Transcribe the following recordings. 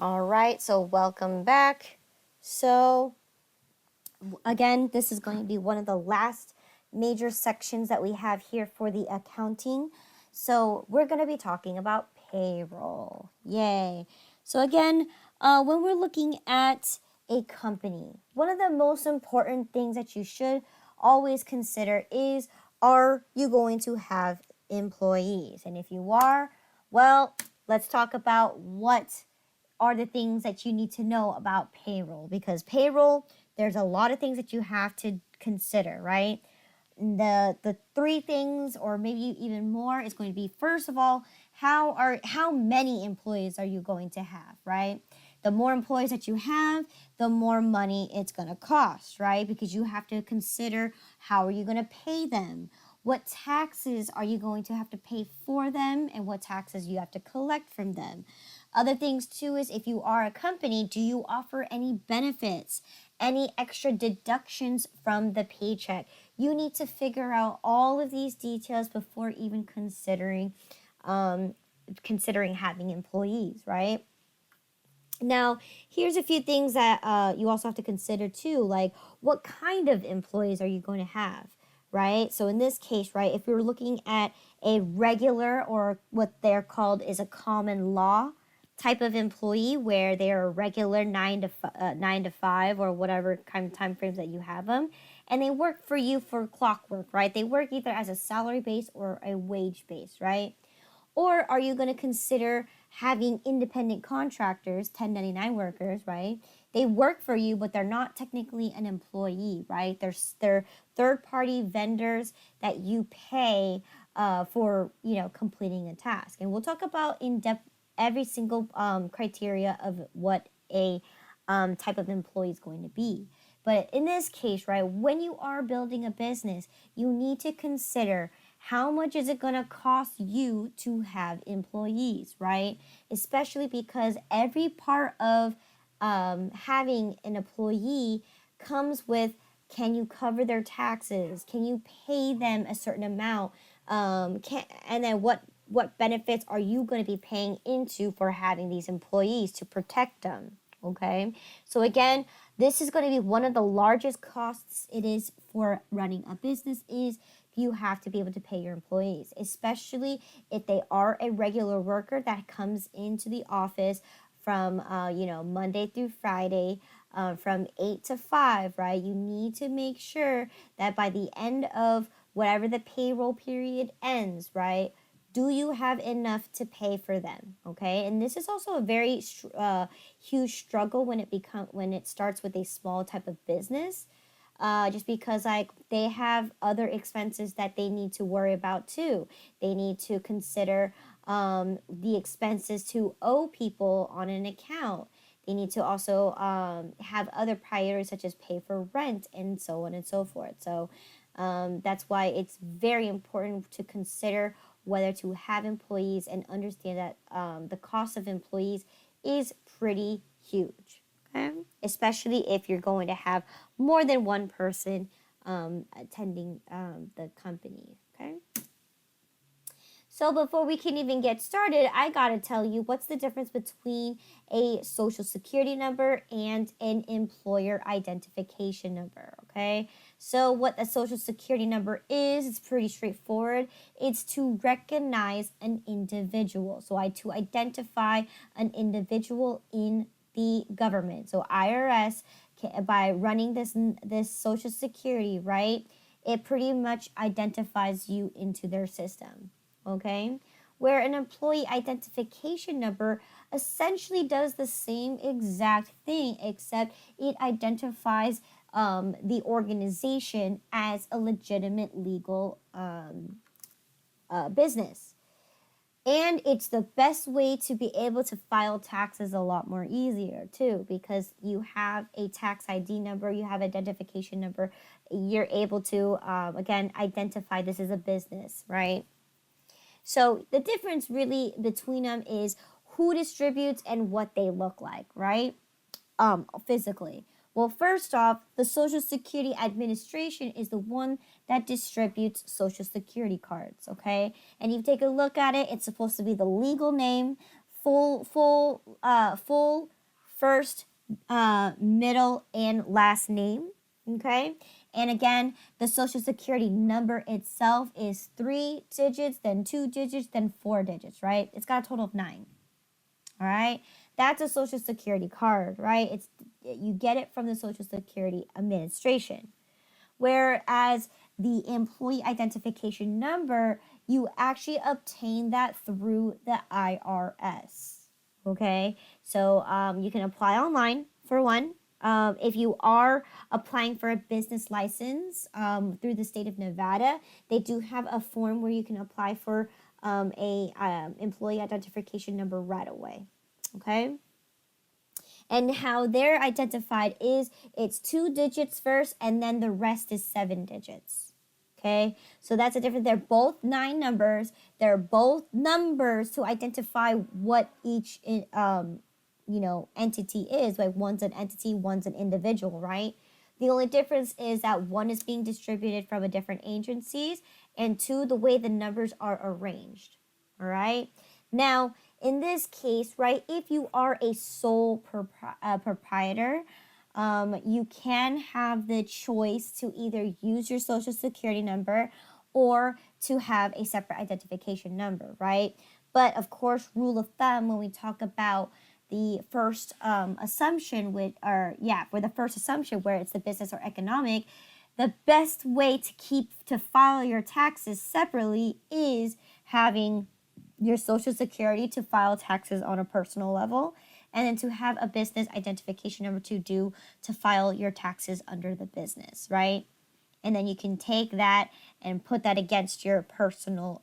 All right, so welcome back. So, again, this is going to be one of the last major sections that we have here for the accounting. So, we're going to be talking about payroll. Yay. So, again, when we're looking at a company, one of the most important things that you should always consider is, are you going to have employees? And if you are, well, let's talk about what are the things that you need to know about payroll, because payroll, there's a lot of things that you have to consider, right? The three things, or maybe even more, is going to be, first of all, how many employees are you going to have, right? The more employees that you have, the more money it's going to cost, right? Because you have to consider, how are you going to pay them? What taxes are you going to have to pay for them, and what taxes you have to collect from them? Other things too is, if you are a company, do you offer any benefits, any extra deductions from the paycheck? You need to figure out all of these details before even considering having employees, right? Now, here's a few things that you also have to consider too, like, what kind of employees are you going to have, right? So in this case, right, if you're looking at a regular, or what they're called is a common law type of employee, where they're a regular 9 to 5 or whatever kind of time frames that you have them, and they work for you for clockwork, right? They work either as a salary base or a wage base, right? Or are you going to consider having independent contractors, 1099 workers, right? They work for you, but they're not technically an employee, right? They're third-party vendors that you pay for, completing a task. And we'll talk about in depth every single criteria of what a type of employee is going to be. But in this case, right, when you are building a business, you need to consider, how much is it going to cost you to have employees, right? Especially because every part of having an employee comes with, can you cover their taxes? Can you pay them a certain amount? And then what benefits are you going to be paying into for having these employees to protect them? Okay, so again, this is going to be one of the largest costs it is for running a business, is you have to be able to pay your employees, especially if they are a regular worker that comes into the office from Monday through Friday, from 8 to 5, right? You need to make sure that by the end of whatever the payroll period ends, right, do you have enough to pay for them? Okay, and this is also a very huge struggle when it starts with a small type of business, just because, like, they have other expenses that they need to worry about too. They need to consider the expenses to owe people on an account. They need to also have other priorities, such as pay for rent and so on and so forth. So that's why it's very important to consider whether to have employees, and understand that the cost of employees is pretty huge. Okay? Especially if you're going to have more than one person attending the company. Okay? So before we can even get started, I gotta tell you, what's the difference between a social security number and an employer identification number, okay? So what a social security number is, it's pretty straightforward. It's to recognize an individual. So to identify an individual in the government. So IRS, by running this social security, right, it pretty much identifies you into their system. Okay, where an employee identification number essentially does the same exact thing, except it identifies the organization as a legitimate legal business. And it's the best way to be able to file taxes a lot more easier too, because you have a tax ID number, you have identification number, you're able to, again, identify this as a business, right? So the difference really between them is who distributes and what they look like, right? Physically. Well, first off, the Social Security Administration is the one that distributes Social Security cards, okay? And you take a look at it, it's supposed to be the legal name full first, middle, and last name. Okay. And again, the social security number itself is 3 digits, then 2 digits, then 4 digits, right? It's got a total of 9. All right. That's a social security card, right? You get it from the Social Security Administration. Whereas the employee identification number, you actually obtain that through the IRS. Okay, so you can apply online for one. If you are applying for a business license through the state of Nevada, they do have a form where you can apply for a employee identification number right away. Okay. And how they're identified is it's 2 digits first, and then the rest is 7 digits. Okay, so that's a difference. They're both 9 numbers. They're both numbers to identify what each entity is. Like one's an entity, one's an individual, right? The only difference is that one is being distributed from a different agencies, and 2, the way the numbers are arranged. All right. Now, in this case, right, if you are a sole proprietor, you can have the choice to either use your social security number or to have a separate identification number, right? But of course, rule of thumb, when we talk about the first assumption for the first assumption where it's the business or economic, the best way to file your taxes separately is having your social security to file taxes on a personal level, and then to have a business identification number to file your taxes under the business, right? And then you can take that and put that against your personal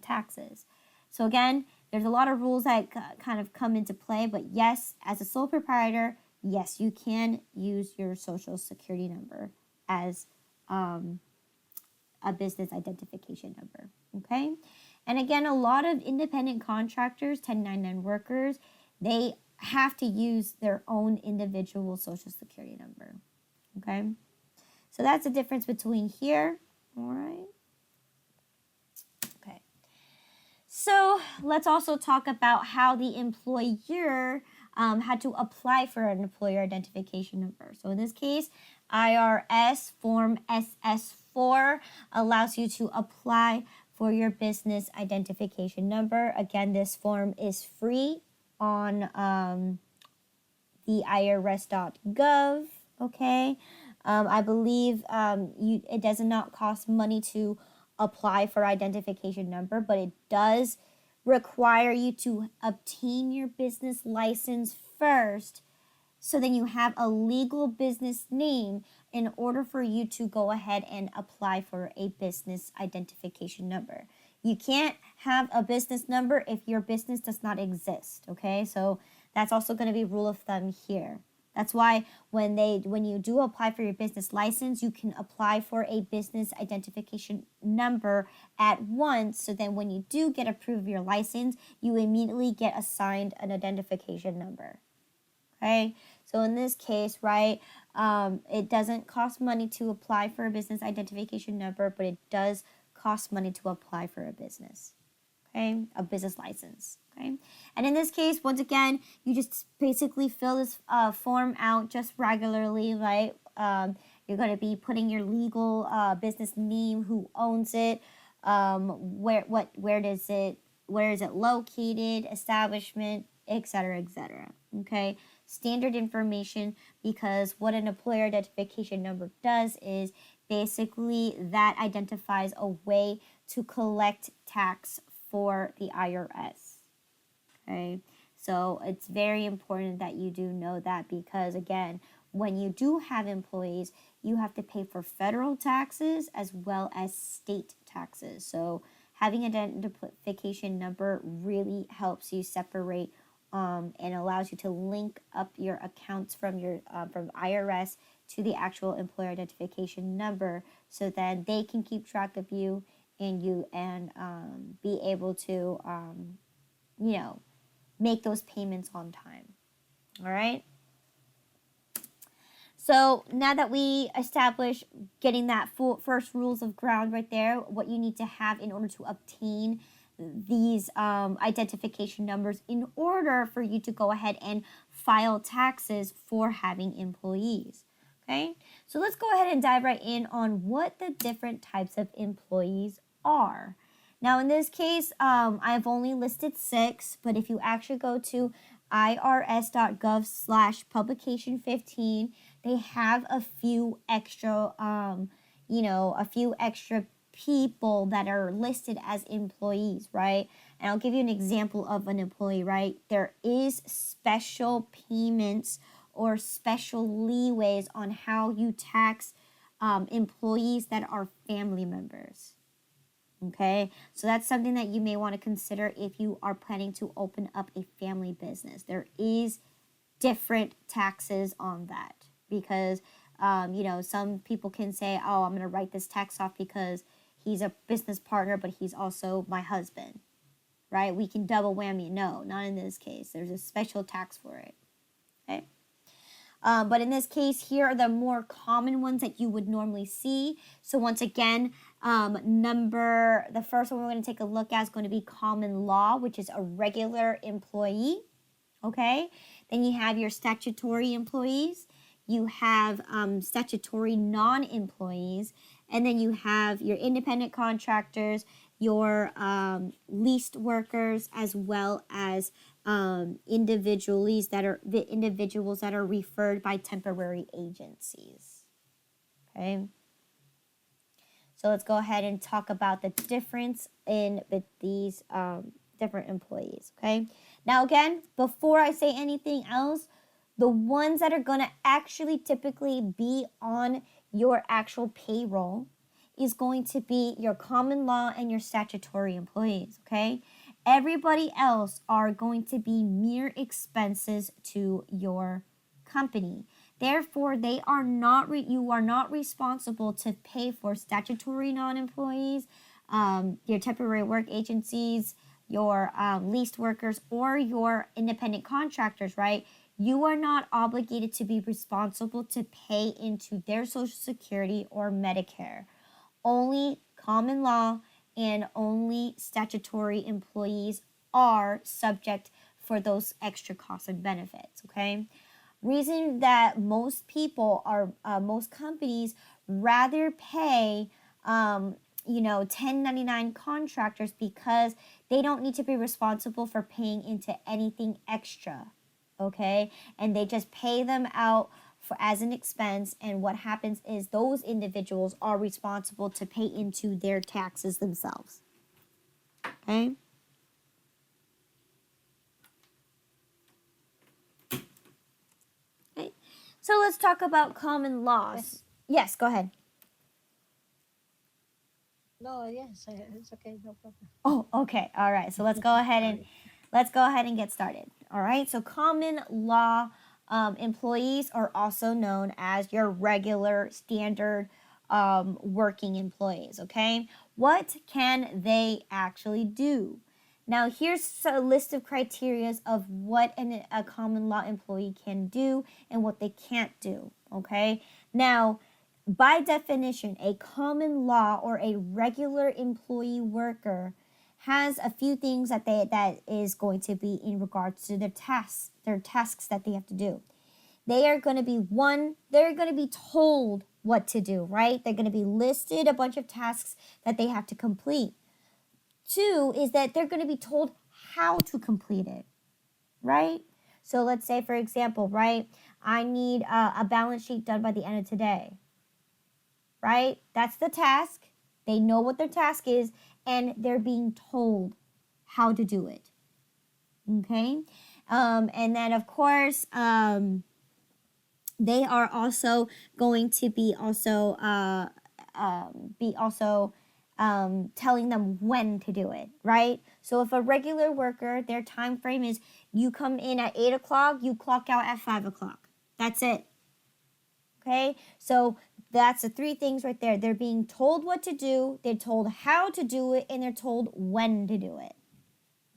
taxes. So again, there's a lot of rules that kind of come into play, but yes, as a sole proprietor, yes, you can use your social security number as a business identification number, okay? And again, a lot of independent contractors, 1099 workers, they have to use their own individual social security number, okay? So that's the difference between here, all right? Okay. So let's also talk about how the employer had to apply for an employer identification number. So in this case, IRS Form SS4 allows you to apply for your business identification number. Again, this form is free on the irs.gov, okay? I believe it does not cost money to apply for identification number, but it does require you to obtain your business license first, so then you have a legal business name in order for you to go ahead and apply for a business identification number. You can't have a business number if your business does not exist, okay? So that's also going to be rule of thumb here. That's why when you do apply for your business license, you can apply for a business identification number at once. So then when you do get approved your license, you immediately get assigned an identification number. Okay, so in this case, right, it doesn't cost money to apply for a business identification number, but it does cost money to apply for a business, okay, a business license, okay? And in this case, once again, you just basically fill this form out just regularly, right? You're going to be putting your legal business name, who owns it, where is it located, establishment, etc., okay? Standard information, because what an employer identification number does is basically that identifies a way to collect tax for the IRS, okay? So it's very important that you do know that, because again, when you do have employees, you have to pay for federal taxes as well as state taxes. So having an identification number really helps you separate and allows you to link up your accounts from IRS to the actual employer identification number, so that they can keep track of you and be able to make those payments on time. All right. So now that we establish getting that first rules of ground right there, what you need to have in order to obtain these identification numbers in order for you to go ahead and file taxes for having employees. Okay, so let's go ahead and dive right in on what the different types of employees are. Now, in this case, I've only listed 6, but if you actually go to irs.gov/publication 15, they have a few extra, a few extra people that are listed as employees, right? And I'll give you an example of an employee, right? There is special payments or special leeways on how you tax employees that are family members. Okay, so that's something that you may want to consider if you are planning to open up a family business. There is different taxes on that because, some people can say, oh, I'm going to write this tax off because he's a business partner, but he's also my husband, right? We can double whammy. No, not in this case. There's a special tax for it, okay? But in this case, here are the more common ones that you would normally see. So once again, the first one we're going to take a look at is going to be common law, which is a regular employee. Okay. Then you have your statutory employees. You have statutory non-employees. And then you have your independent contractors, your leased workers, as well as individuals that are referred by temporary agencies. Okay. So let's go ahead and talk about the difference with these different employees. Okay. Now again, before I say anything else, the ones that are going to actually typically be on your actual payroll is going to be your common law and your statutory employees, okay? Everybody else are going to be mere expenses to your company. Therefore, you are not responsible to pay for statutory non-employees, your temporary work agencies, your leased workers, or your independent contractors, right? You are not obligated to be responsible to pay into their Social Security or Medicare. Only common law and only statutory employees are subject for those extra costs and benefits, okay? Reason that most companies rather pay 1099 contractors because they don't need to be responsible for paying into anything extra, okay? And they just pay them out as an expense, and what happens is those individuals are responsible to pay into their taxes themselves, okay? Okay, so let's talk about common laws. Yes, go ahead. No, yes, it's okay, no problem. Oh, okay. All right. So let's go ahead and get started. All right. So common law employees are also known as your regular standard working employees. Okay. What can they actually do? Now, here's a list of criteria of what a common law employee can do and what they can't do. Okay. Now, by definition, a common law or a regular employee worker has a few things that is going to be in regards to their tasks that they have to do. They are going to be they're going to be told what to do, right? They're going to be listed a bunch of tasks that they have to complete. 2 is that they're going to be told how to complete it, right? So let's say, for example, right, I need a balance sheet done by the end of today. Right? That's the task. They know what their task is, and they're being told how to do it. Okay? And then, of course, they are also going to be telling them when to do it, right? So if a regular worker, their time frame is you come in at 8 o'clock, you clock out at 5 o'clock. That's it. Okay? So that's the 3 things right there. They're being told what to do, they're told how to do it, and they're told when to do it.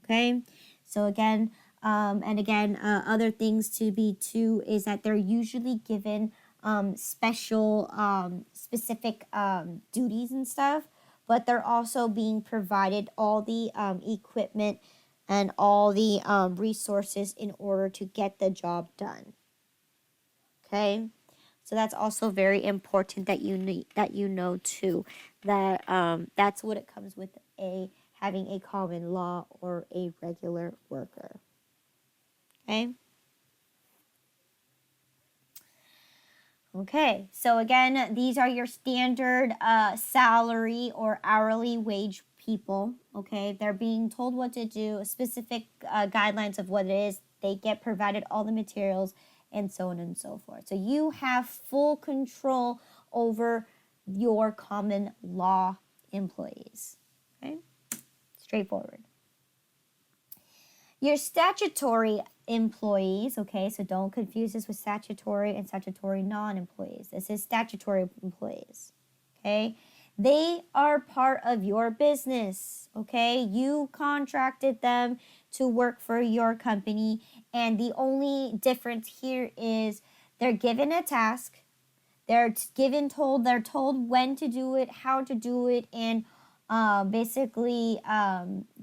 Okay? So again, other things to be too is that they're usually given specific duties and stuff. but they're also being provided all the equipment and all the resources in order to get the job done. Okay, so that's also very important that you know too, that that's what it comes with a having a common law or a regular worker. Okay. Okay, so again, these are your standard salary or hourly wage people. Okay, they're being told what to do, specific guidelines of what it is. They get provided all the materials and so on and so forth. So you have full control over your common law employees. Okay, straightforward. Your statutory employees, okay, so don't confuse this with statutory and statutory non-employees. This is statutory employees, okay? They are part of your business, okay? You contracted them to work for your company, and the only difference here is they're given a task, they're told when to do it, how to do it, and basically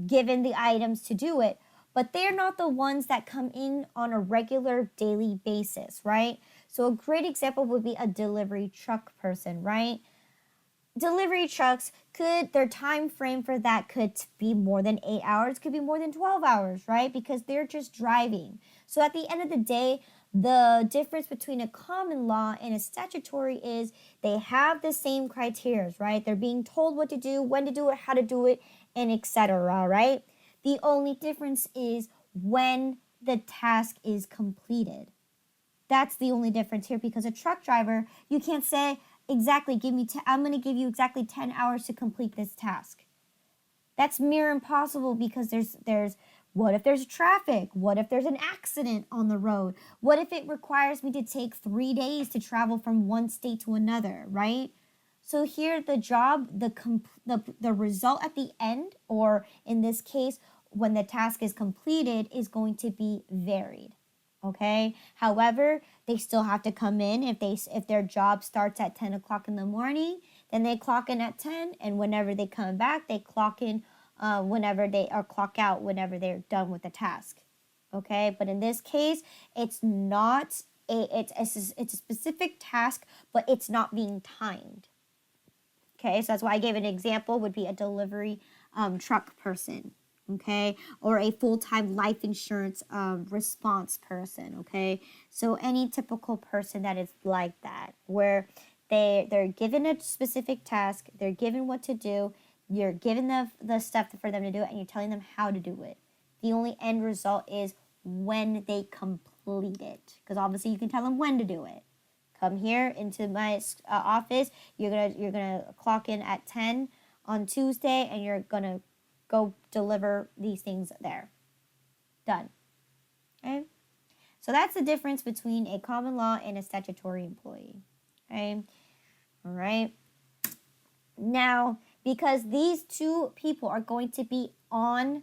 given the items to do it. But they're not the ones that come in on a regular daily basis, right? So a great example would be a delivery truck person, right? Delivery trucks their time frame for that could be more than 8 hours, could be more than 12 hours, right? Because they're just driving. So at the end of the day, the difference between a common law and a statutory is they have the same criteria, right? They're being told what to do, when to do it, how to do it, and etc., right? The only difference is when the task is completed. That's the only difference here, because a truck driver, you can't say exactly, I'm going to give you exactly 10 hours to complete this task. That's near impossible, because there's what if there's traffic? What if there's an accident on the road? What if it requires me to take 3 days to travel from one state to another, right? So here the job, the result at the end, or in this case, when the task is completed, is going to be varied. Okay. However, they still have to come in. If their job starts at 10 o'clock in the morning, then they clock in at 10, and whenever they come back, they clock in whenever they or clock out whenever they're done with the task. Okay. But in this case, it's not it's a specific task, but it's not being timed. Okay, so that's why I gave an example would be a delivery truck person, okay, or a full-time life insurance response person, okay. So any typical person that is like that, where they're given a specific task, they're given what to do, you're given the stuff for them to do it, and you're telling them how to do it. The only end result is when they complete it, because obviously you can tell them when to do it. Come here into my office. You're gonna clock in at 10 on Tuesday, and you're gonna go deliver these things there. Done. Okay. So that's the difference between a common law and a statutory employee. Okay. All right. Now, because these two people are going to be on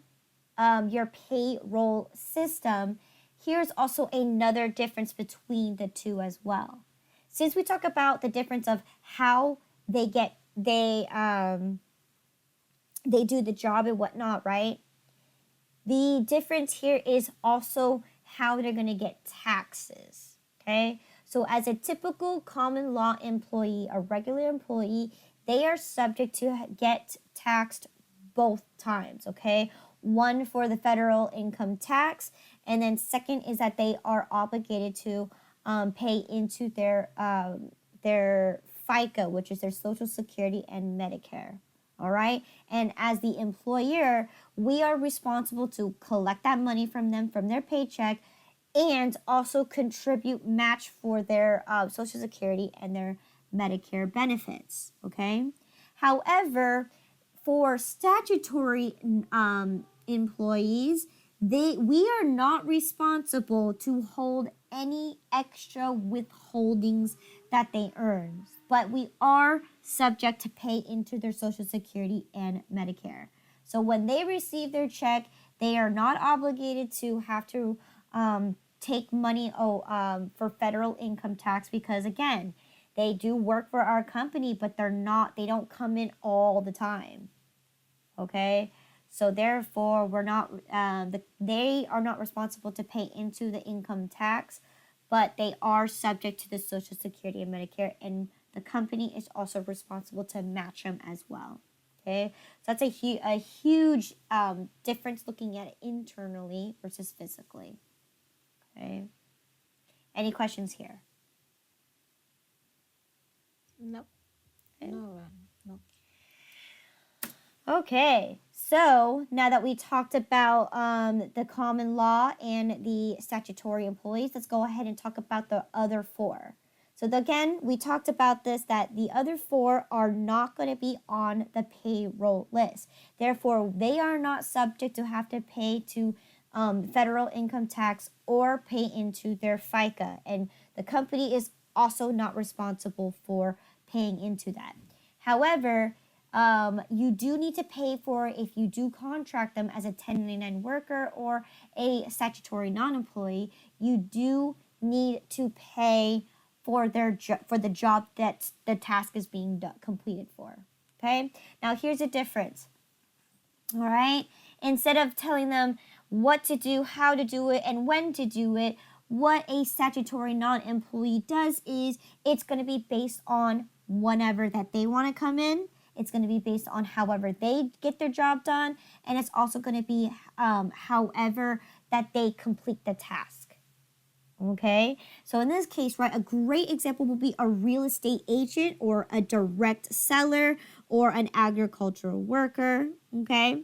your payroll system, here's also another difference between the two as well. Since we talk about the difference of how they do the job and whatnot, right? The difference here is also how they're going to get taxes, okay? So as a typical common law employee, a regular employee, they are subject to get taxed both times, okay? One for the federal income tax, and then second is that they are obligated to pay into their FICA, which is their Social Security and Medicare. All right. And as the employer, we are responsible to collect that money from them, from their paycheck, and also contribute match for their Social Security and their Medicare benefits. Okay. However, for statutory employees, we are not responsible to hold any extra withholdings that they earn, but we are subject to pay into their Social Security and Medicare. So when they receive their check, they are not obligated to have to take money for federal income tax, because again, They do work for our company, but they don't come in all the time. Okay? So therefore, they are not responsible to pay into the income tax, but they are subject to the Social Security and Medicare, and the company is also responsible to match them as well. Okay, so that's a huge difference looking at it internally versus physically. Okay, any questions here? No. Okay. No. No. Okay, so now that we talked about the common law and the statutory employees, let's go ahead and talk about the other four. So again, we talked about this, that the other four are not going to be on the payroll list. Therefore, they are not subject to have to pay to federal income tax or pay into their FICA. And the company is also not responsible for paying into that. However, you do need to pay for if you do contract them as a 1099 worker or a statutory non-employee. You do need to pay for for the job that the task is being completed for. Okay. Now here's the difference. All right. Instead of telling them what to do, how to do it, and when to do it, what a statutory non-employee does is it's going to be based on whenever that they want to come in. It's going to be based on however they get their job done, and it's also going to be however that they complete the task. Okay, so in this case, right, a great example will be a real estate agent or a direct seller or an agricultural worker. Okay,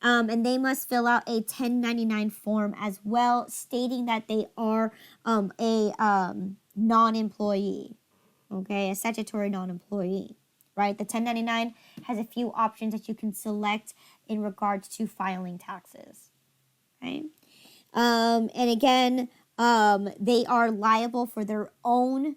and they must fill out a 1099 form as well, stating that they are a non-employee. Okay, a statutory non-employee. Right, the 1099 has a few options that you can select in regards to filing taxes. Okay. And again, they are liable for their own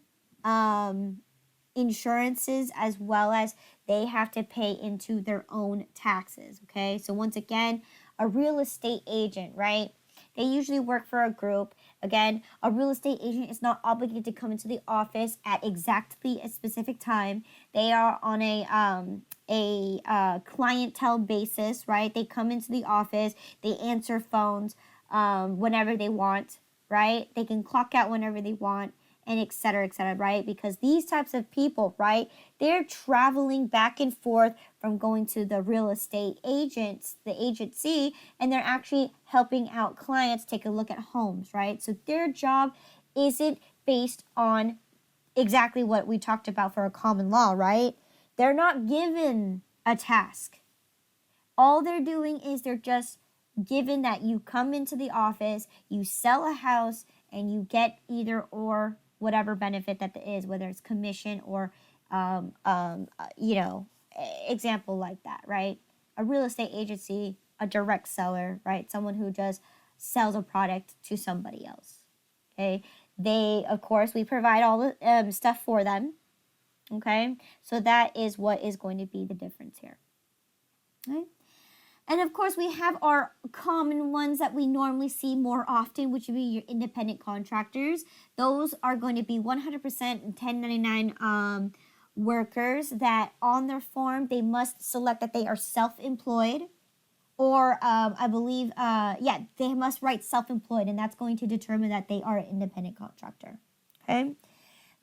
insurances, as well as they have to pay into their own taxes. Okay, so once again, a real estate agent, right? They usually work for a group. Again, a real estate agent is not obligated to come into the office at exactly a specific time. They are on a clientele basis, right? They come into the office, they answer phones whenever they want, right? They can clock out whenever they want, and et cetera, right? Because these types of people, right, they're traveling back and forth from going to the real estate agents, the agency, and they're actually helping out clients take a look at homes, right? So their job isn't based on exactly what we talked about for a common law, right? They're not given a task. All they're doing is they're just given that you come into the office, you sell a house, and you get either or whatever benefit that is, whether it's commission or, example like that, right? A real estate agency, a direct seller, right? Someone who just sells a product to somebody else. Okay. They, of course, we provide all the stuff for them. Okay. So that is what is going to be the difference here. Okay. And of course, we have our common ones that we normally see more often, which would be your independent contractors. Those are going to be 100% 1099 workers that on their form, they must select that they are self-employed, or I believe, they must write self-employed, and that's going to determine that they are an independent contractor. Okay.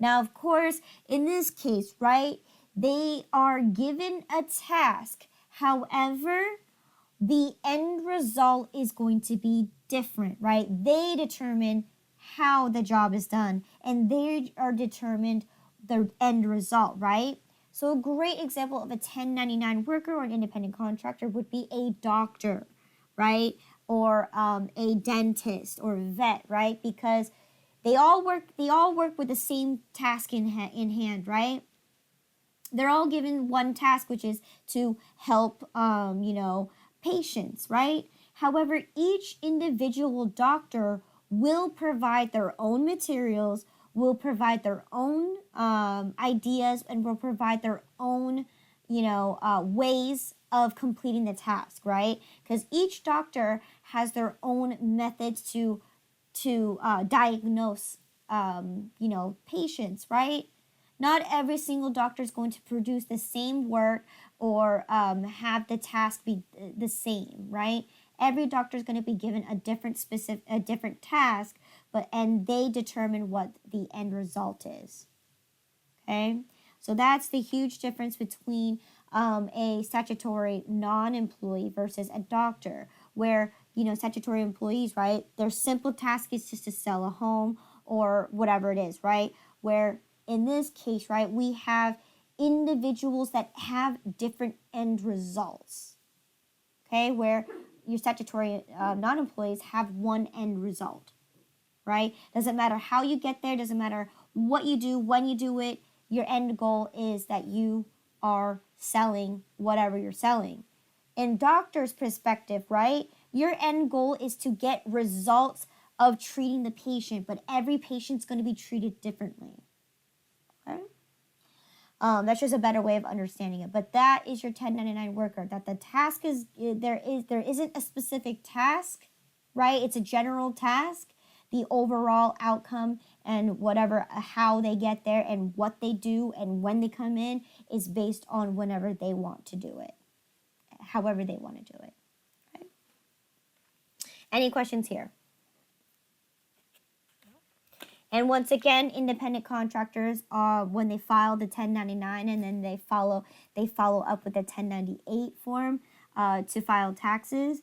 Now, of course, in this case, right, they are given a task. However, the end result is going to be different, right? They determine how the job is done, and they are determined the end result, right? So a great example of a 1099 worker or an independent contractor would be a doctor, right? Or a dentist or vet, right? Because they all work with the same task in hand, right? They're all given one task, which is to help patients, right? However, each individual doctor will provide their own materials, will provide their own ideas, and will provide their own, ways of completing the task, right? Because each doctor has their own methods to diagnose patients, right? Not every single doctor is going to produce the same work or have the task be the same, right? Every doctor is going to be given a different task, and they determine what the end result is. Okay, so that's the huge difference between a statutory non-employee versus a doctor, where statutory employees, right? Their simple task is just to sell a home or whatever it is, right? Where in this case, right, we have individuals that have different end results. Okay, where your statutory non-employees have one end result, right? Doesn't matter how you get there, doesn't matter what you do, when you do it, your end goal is that you are selling whatever you're selling. In doctor's perspective, right, your end goal is to get results of treating the patient, but every patient's going to be treated differently. Okay? That's just a better way of understanding it. But that is your 1099 worker. That the task is there isn't a specific task, right? It's a general task. The overall outcome and whatever how they get there and what they do and when they come in is based on whenever they want to do it, however they want to do it. Okay. Any questions here? And once again, independent contractors when they file the 1099 and then they follow up with the 1098 form to file taxes.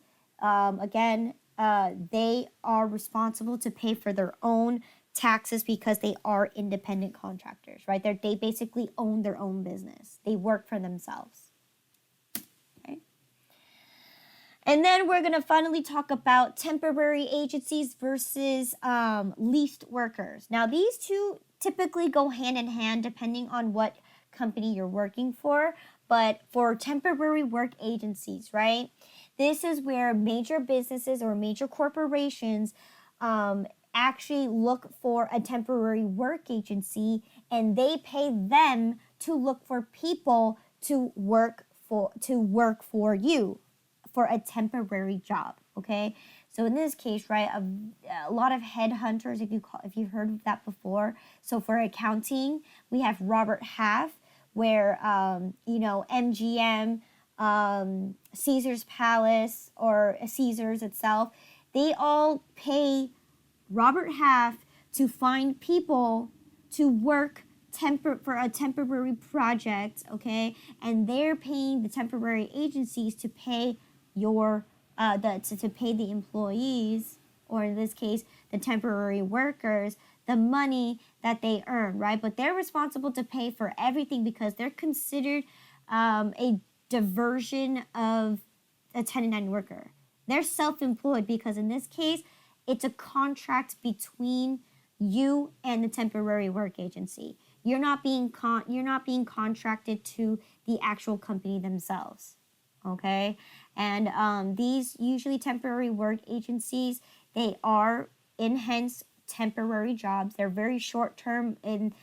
They are responsible to pay for their own taxes because they are independent contractors, right? They basically own their own business. They work for themselves. Okay. And then we're going to finally talk about temporary agencies versus leased workers. Now, these two typically go hand in hand depending on what company you're working for. But for temporary work agencies, right? This is where major businesses or major corporations actually look for a temporary work agency, and they pay them to look for people to work for you for a temporary job. Okay, so in this case, right, a lot of headhunters, if you've heard of that before. So for accounting, we have Robert Half, where MGM, Caesar's Palace, or Caesar's itself, they all pay Robert Half to find people to work for a temporary project, okay? And they're paying the temporary agencies to pay to pay the employees, or in this case, the temporary workers, the money that they earn, right? But they're responsible to pay for everything because they're considered a diversion of a 1099 worker. They're self-employed because in this case, it's a contract between you and the temporary work agency. You're not being contracted to the actual company themselves. Okay? And these usually temporary work agencies, they are enhanced temporary jobs. They're very short term, in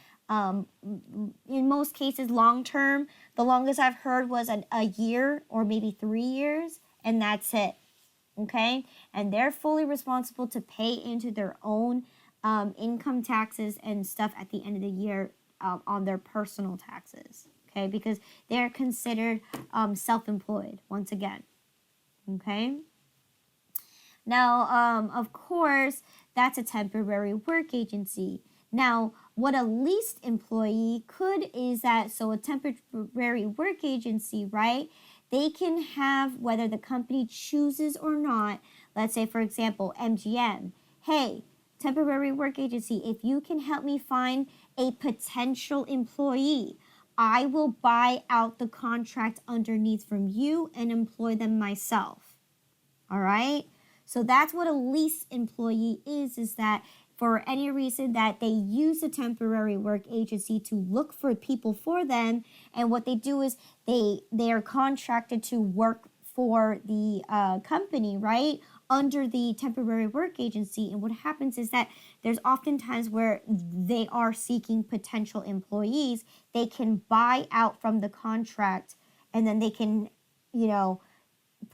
most cases long term. The longest I've heard was a year or maybe 3 years, and that's it. Okay? And they're fully responsible to pay into their own income taxes and stuff at the end of the year on their personal taxes. Okay? Because they're considered self-employed, once again. Okay? Now, of course, that's a temporary work agency. Now, what a leased employee could is that, so a temporary work agency, right? They can have, whether the company chooses or not, let's say, for example, MGM. Hey, temporary work agency, if you can help me find a potential employee, I will buy out the contract underneath from you and employ them myself. All right? So that's what a lease employee is that for any reason that they use a temporary work agency to look for people for them, and what they do is they are contracted to work for the company, right, under the temporary work agency. And what happens is that there's often times where they are seeking potential employees. They can buy out from the contract, and then they can,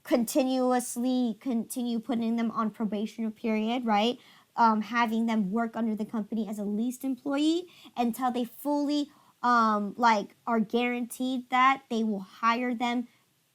continue putting them on probation period, right? having them work under the company as a leased employee until they fully are guaranteed that they will hire them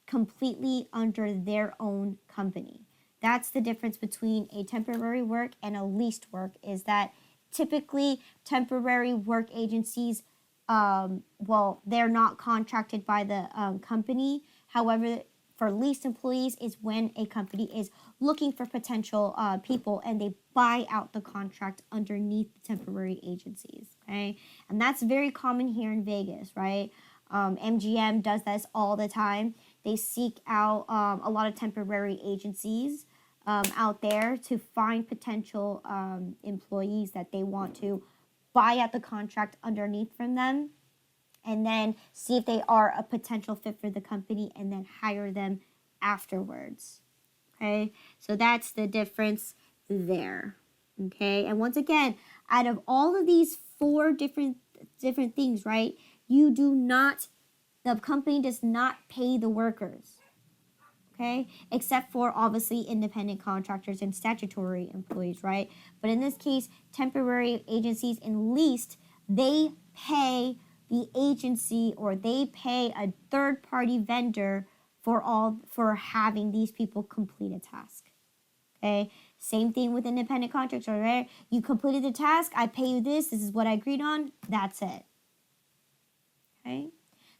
completely under their own company. That's the difference between a temporary work and a leased work, is that typically temporary work agencies, they're not contracted by the company. However, for leased employees is when a company is looking for potential people and they buy out the contract underneath the temporary agencies, okay? And that's very common here in Vegas, right? MGM does this all the time. They seek out a lot of temporary agencies out there to find potential employees that they want to buy out the contract underneath from them, and then see if they are a potential fit for the company and then hire them afterwards. Okay, so that's the difference there. Okay, and once again, out of all of these four different things, right, the company does not pay the workers. Okay, except for obviously independent contractors and statutory employees, right? But in this case, temporary agencies and leased, they pay the agency, or they pay a third-party vendor for having these people complete a task. Okay, same thing with independent contractors, right? You completed the task, I pay you this is what I agreed on, that's it. Okay,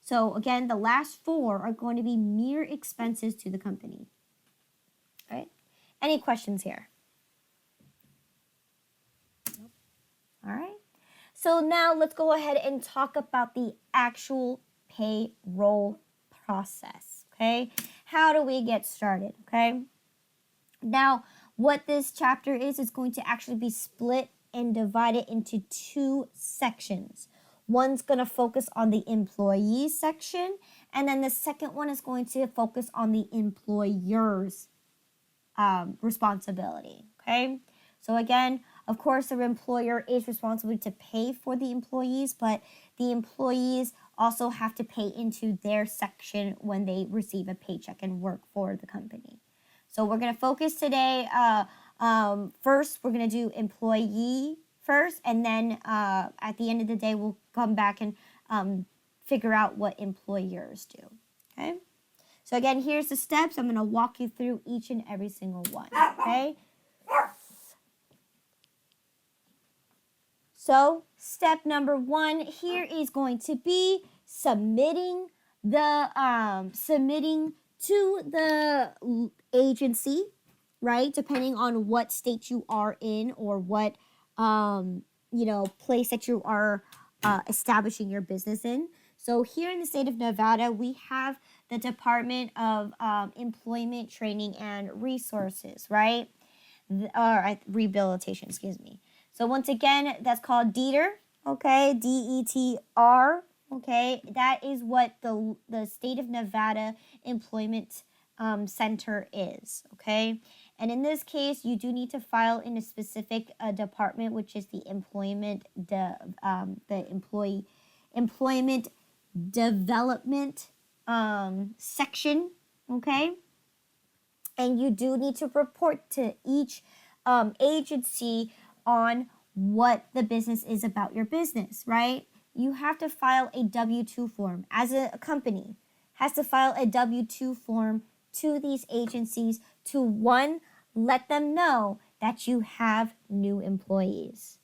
so again, the last four are going to be mere expenses to the company. All right, any questions here? All right, so now let's go ahead and talk about the actual payroll process. Okay, how do we get started? Okay, now what this chapter is going to actually be split and divided into two sections. One's going to focus on the employee section, and then the second one is going to focus on the employer's responsibility. Okay, so again, of course, the employer is responsible to pay for the employees, but the employees also have to pay into their section when they receive a paycheck and work for the company. So we're going to focus today. First, we're going to do employee first, and then at the end of the day, we'll come back and figure out what employers do. Okay? So again, here's the steps. I'm going to walk you through each and every single one. Okay? So step number one here is going to be submitting to the agency, right? Depending on what state you are in, or what place that you are establishing your business in. So here in the state of Nevada, we have the Department of Employment, Training, and Resources, right? Rehabilitation, excuse me. So once again, that's called DETR, okay? DETR, okay? That is what the state of Nevada Employment Center is, okay? And in this case, you do need to file in a specific department, which is the employment development section, okay? And you do need to report to each agency on what the business is about your business, right? You have to file a W-2 form. As a company has to file a W-2 form to these agencies to, one, let them know that you have new employees.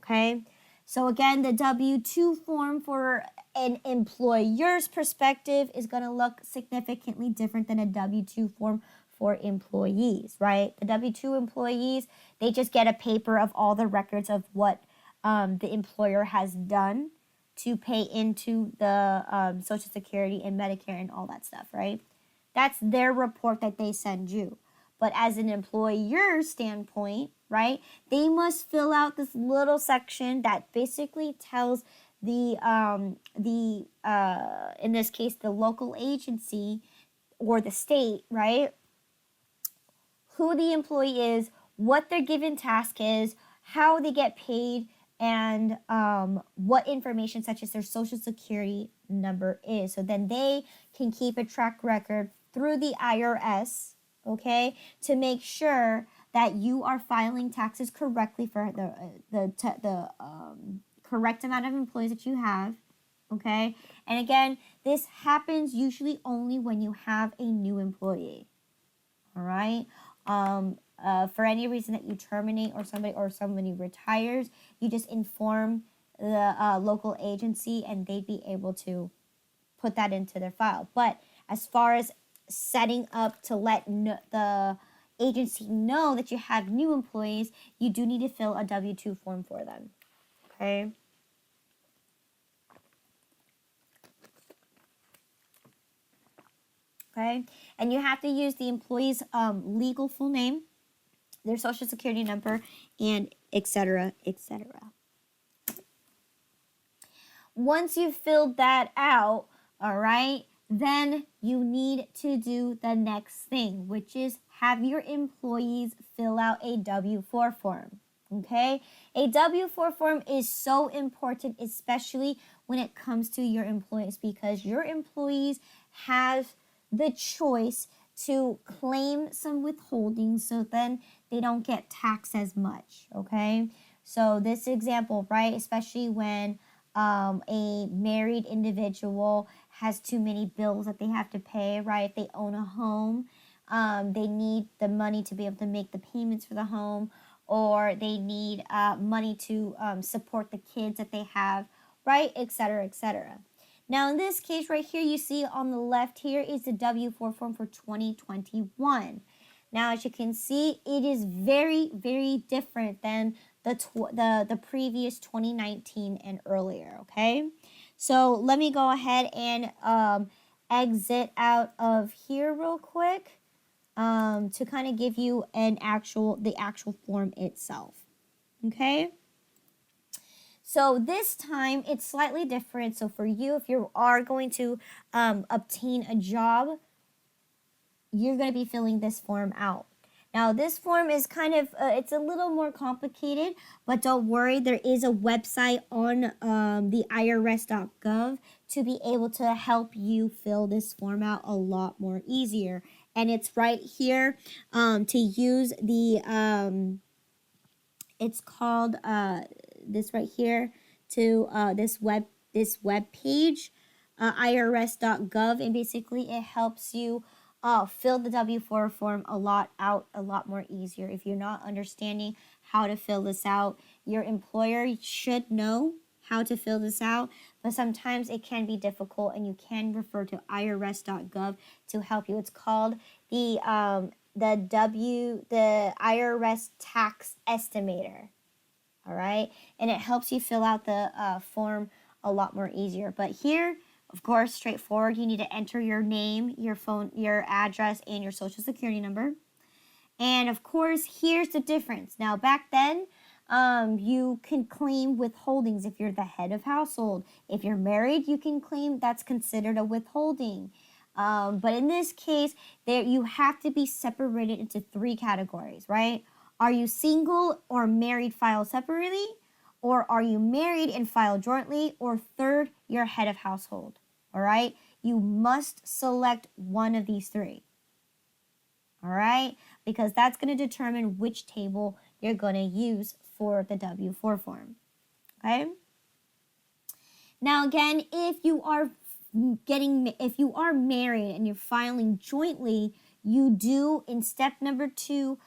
Okay? So again, the W-2 form for an employer's perspective is going to look significantly different than a W-2 form for employees, right? The W-2 employees, they just get a paper of all the records of what the employer has done to pay into the Social Security and Medicare and all that stuff, right? That's their report that they send you. But as an employer standpoint, right, they must fill out this little section that basically tells in this case, the local agency or the state, right, who the employee is, what their given task is, how they get paid, and what information such as their Social Security number is. So then they can keep a track record through the IRS, okay, to make sure that you are filing taxes correctly for the correct amount of employees that you have. Okay, and again, this happens usually only when you have a new employee. All right. For any reason that you terminate or somebody retires, you just inform the local agency, and they'd be able to put that into their file. But as far as setting up to let the agency know that you have new employees, you do need to fill a W-2 form for them. Okay. Okay, and you have to use the employee's legal full name, their social security number, and etc., etc. Once you've filled that out, all right, then you need to do the next thing, which is have your employees fill out a W-4 form. Okay, a W-4 form is so important, especially when it comes to your employees, because your employees have the choice to claim some withholding, so then they don't get taxed as much. Okay, so this example, right, especially when a married individual has too many bills that they have to pay, right? If they own a home, they need the money to be able to make the payments for the home, or they need money to support the kids that they have, right? Etc., etc. Now, in this case right here, you see on the left here is the W-4 form for 2021. Now, as you can see, it is very, very different than the previous 2019 and earlier, okay? So let me go ahead and exit out of here real quick to kind of give you the actual form itself, okay? So this time it's slightly different. So for you, if you are going to obtain a job, you're going to be filling this form out. Now this form is kind of, it's a little more complicated, but don't worry, there is a website on the irs.gov to be able to help you fill this form out a lot more easier. And it's right here to use the, it's called this right here to this web page, irs.gov, and basically it helps you fill the W-4 form a lot more easier. If you're not understanding how to fill this out, your employer should know how to fill this out, but sometimes it can be difficult, and you can refer to irs.gov to help you. It's called the IRS tax estimator. All right, and it helps you fill out the form a lot more easier. But here, of course, straightforward. You need to enter your name, your phone, your address, and your social security number. And of course, here's the difference. Now, back then, you can claim withholdings if you're the head of household. If you're married, you can claim that's considered a withholding. But in this case, you have to be separated into 3 categories, right? Are you single or married, filed separately? Or are you married and filed jointly? Or third, you're head of household, all right? You must select one of these 3, all right? Because that's going to determine which table you're going to use for the W-4 form, okay? Now, again, if you are married and you're filing jointly, you do, in step number 2,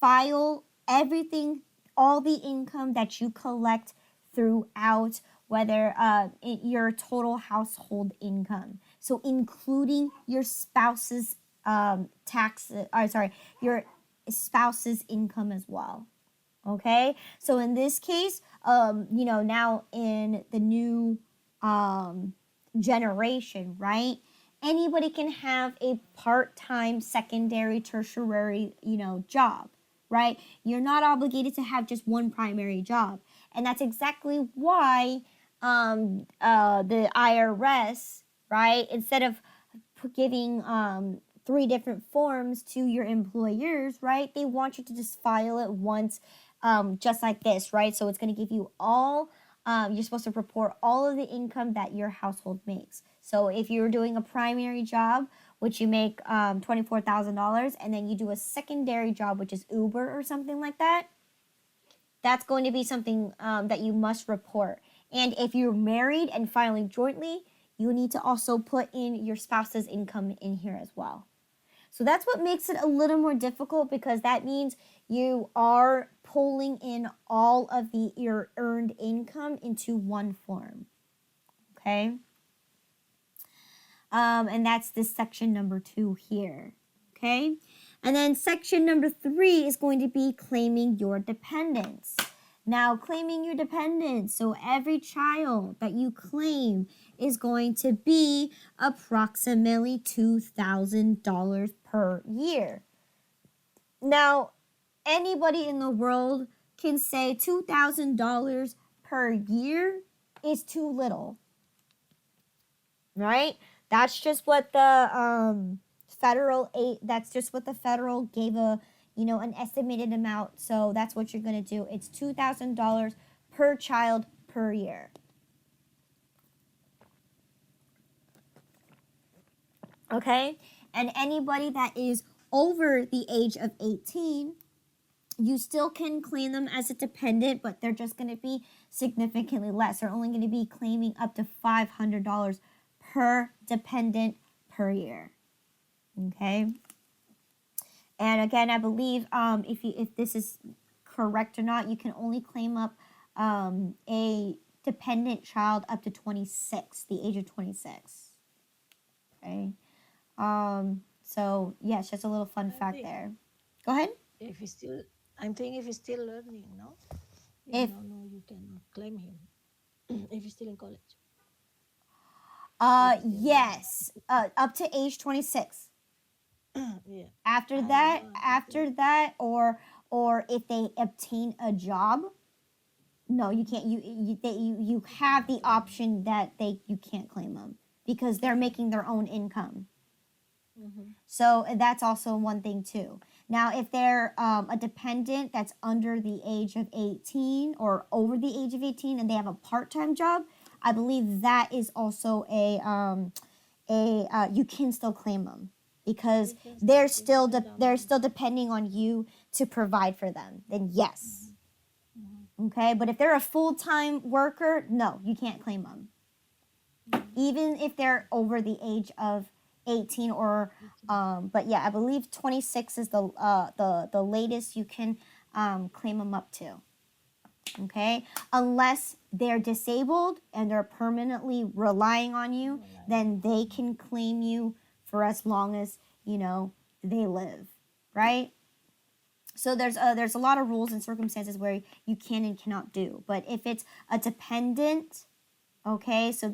file everything, all the income that you collect throughout, whether your total household income. So including your spouse's your spouse's income as well. Okay, so in this case, now in the new generation, right? Anybody can have a part-time, secondary, tertiary, job, right? You're not obligated to have just one primary job. And that's exactly why the IRS, right, instead of giving 3 different forms to your employers, right, they want you to just file it once, just like this, right? So it's going to give you all, you're supposed to report all of the income that your household makes. So if you're doing a primary job which you make $24,000, and then you do a secondary job, which is Uber or something like that, that's going to be something that you must report. And if you're married and filing jointly, you need to also put in your spouse's income in here as well. So that's what makes it a little more difficult, because that means you are pulling in all of your earned income into one form. Okay? And that's this section number 2 here. Okay? And then section number 3 is going to be claiming your dependents. Now, claiming your dependents. So every child that you claim is going to be approximately $2,000 per year. Now, anybody in the world can say $2,000 per year is too little, right? That's just what the that's just what the federal gave an estimated amount. So that's what you're going to do. It's $2,000 per child per year. Okay? And anybody that is over the age of 18, you still can claim them as a dependent, but they're just going to be significantly less. They're only going to be claiming up to $500 per dependent per year. Okay? And again, I believe if this is correct or not, you can only claim up a dependent child up to 26, the age of 26. Okay? So yes, just a little fun fact there. Go ahead. If he's still, I'm thinking if he's still learning, no? No, you cannot claim him if he's still in college. Yes, up to age 26. Yeah. After that, or if they obtain a job, no, you can't. You have the option that you can't claim them because they're making their own income. Mm-hmm. So that's also one thing too. Now, if they're a dependent that's under the age of 18 or over the age of 18 and they have a part-time job, I believe that is also you can still claim them because they're still depending on you to provide for them. Then yes. Mm-hmm. Okay, but if they're a full-time worker, no, you can't claim them. Mm-hmm. Even if they're over the age of 18 or but yeah, I believe 26 is the latest you can claim them up to. Okay, unless they're disabled and they're permanently relying on you, then they can claim you for as long as they live, right? So there's a lot of rules and circumstances where you can and cannot do. But if it's a dependent, okay, so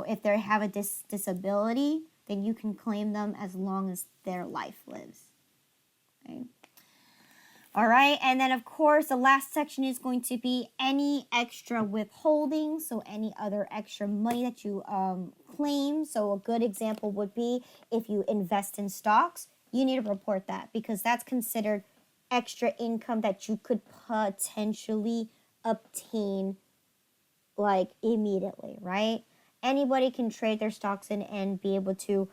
if they have a disability, then you can claim them as long as their life lives. Okay. All right, and then of course the last section is going to be any extra withholding, so any other extra money that you claim. So a good example would be if you invest in stocks, you need to report that because that's considered extra income that you could potentially obtain like immediately, right? Anybody can trade their stocks in and be able to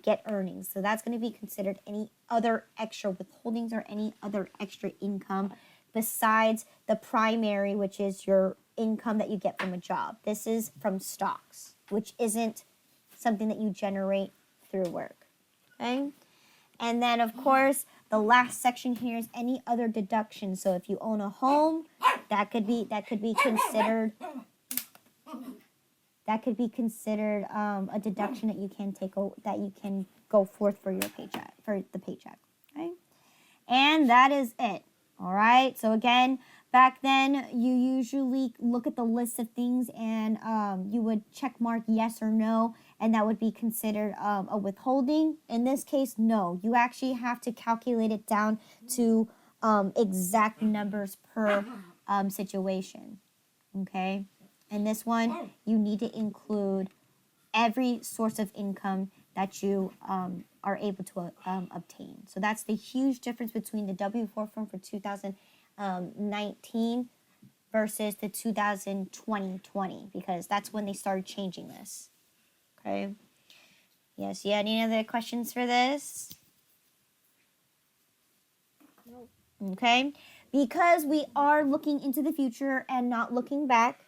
get earnings. So that's going to be considered any other extra withholdings or any other extra income besides the primary, which is your income that you get from a job. This is from stocks, which isn't something that you generate through work. Okay? And then, of course, the last section here is any other deductions. So if you own a home, that could be considered a deduction that you can go forth for your paycheck, for the paycheck. Okay, and that is it. All right. So again, back then you usually look at the list of things and you would check mark yes or no, and that would be considered a withholding. In this case, no. You actually have to calculate it down to exact numbers per situation. Okay. And this one, you need to include every source of income that you are able to obtain. So that's the huge difference between the W-4 form for 2019 versus the 2020, because that's when they started changing this. Okay. Yes, yeah, any other questions for this? No. Okay, because we are looking into the future and not looking back.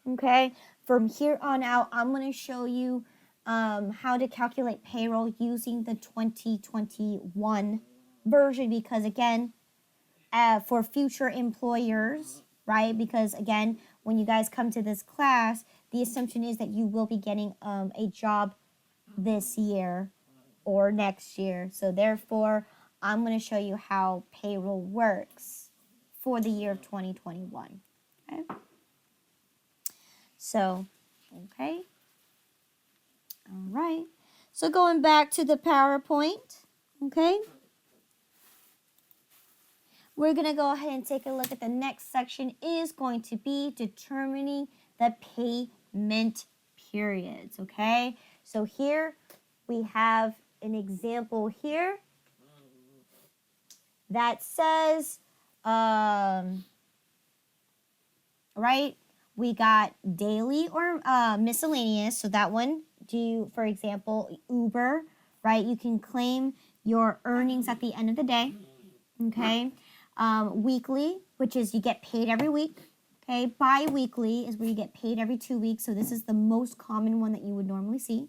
Okay, from here on out, I'm going to show you how to calculate payroll using the 2021 version, because again, for future employers, right? Because again, when you guys come to this class, the assumption is that you will be getting a job this year or next year. So therefore, I'm going to show you how payroll works for the year of 2021. Okay. So, okay. All right. So going back to the PowerPoint, okay. We're going to go ahead and take a look at the next section is going to be determining the payment periods, okay? So here we have an example here that says, right, we got daily or miscellaneous. So that one, for example, Uber, right? You can claim your earnings at the end of the day, okay? Weekly, which is you get paid every week. Okay, bi-weekly is where you get paid every 2 weeks. So this is the most common one that you would normally see,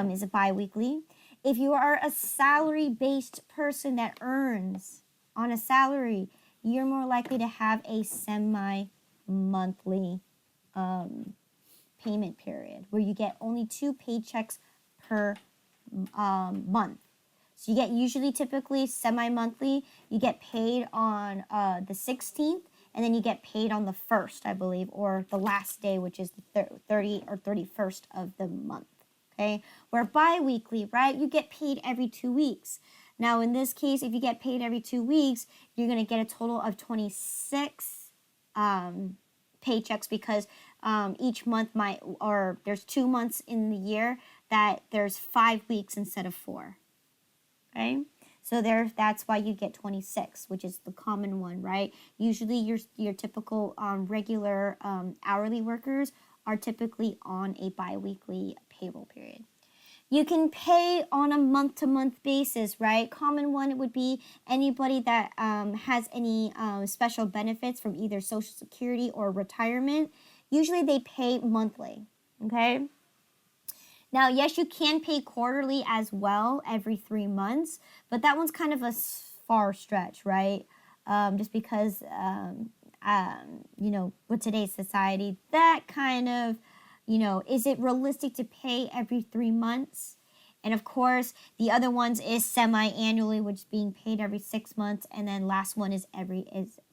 is a bi-weekly. If you are a salary-based person that earns on a salary, you're more likely to have a semi-monthly payment period where you get only 2 paychecks per month. So you get usually typically semi-monthly. You get paid on the 16th, and then you get paid on the 1st, I believe, or the last day, which is the 30 or 31st of the month. Okay, where bi-weekly, right, you get paid every 2 weeks. Now in this case, if you get paid every 2 weeks, you're going to get a total of 26 paychecks, because each month there's 2 months in the year that there's 5 weeks instead of 4. Okay, so that's why you get 26, which is the common one, right? Usually your typical regular hourly workers are typically on a bi-weekly payroll period. You can pay on a month-to-month basis, right? Common one would be anybody that has any special benefits from either Social Security or retirement. Usually they pay monthly, okay? Now, yes, you can pay quarterly as well every 3 months, but that one's kind of a far stretch, right? Just because, with today's society, that kind of, is it realistic to pay every 3 months? And of course, the other ones is semi-annually, which is being paid every 6 months, and then last one is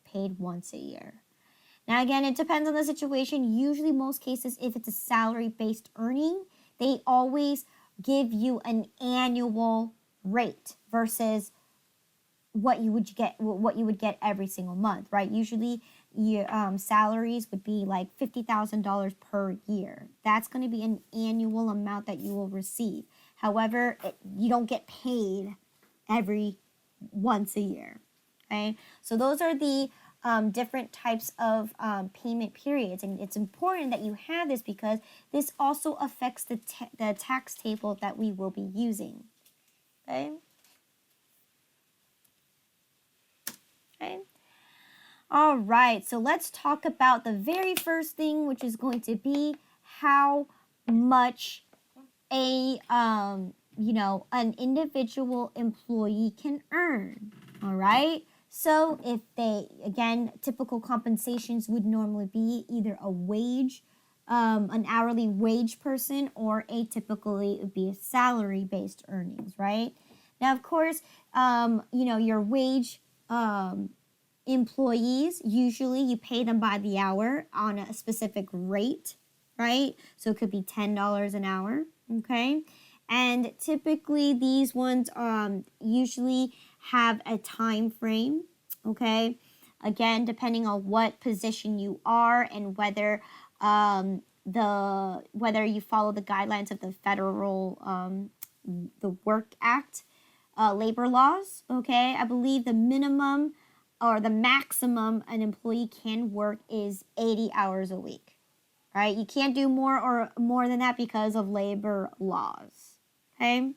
paid once a year. Now, again, it depends on the situation. Usually, most cases, if it's a salary-based earning, they always give you an annual rate versus what you would get every single month, right? Usually, your salaries would be like $50,000 per year. That's going to be an annual amount that you will receive. However, you don't get paid every once a year. Okay, so those are the different types of payment periods, and it's important that you have this because this also affects the tax table that we will be using. Okay. Okay. All right, so let's talk about the very first thing, which is going to be how much an individual employee can earn. All right. So if typical compensations would normally be either a wage, an hourly wage person, or typically it would be a salary-based earnings, right? Now, of course, your wage employees, usually you pay them by the hour on a specific rate, right? So it could be $10 an hour, okay? And typically these ones usually have a time frame, okay? Again, depending on what position you are and whether whether you follow the guidelines of the federal the Work Act, labor laws, okay? I believe the minimum or the maximum an employee can work is 80 hours a week, right? You can't do more than that because of labor laws, Okay.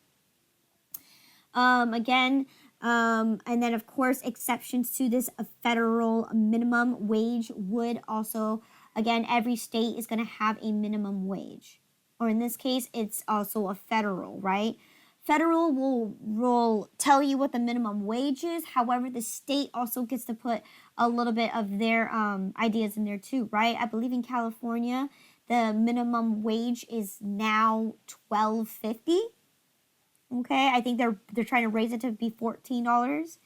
Again, and then of course exceptions to this federal minimum wage would also, again, every state is going to have a minimum wage, or in this case it's also a federal, right? Federal will tell you what the minimum wage is. However, the state also gets to put a little bit of their ideas in there too, right? I believe in California the minimum wage is now $12.50. Okay, I think they're trying to raise it to be $14.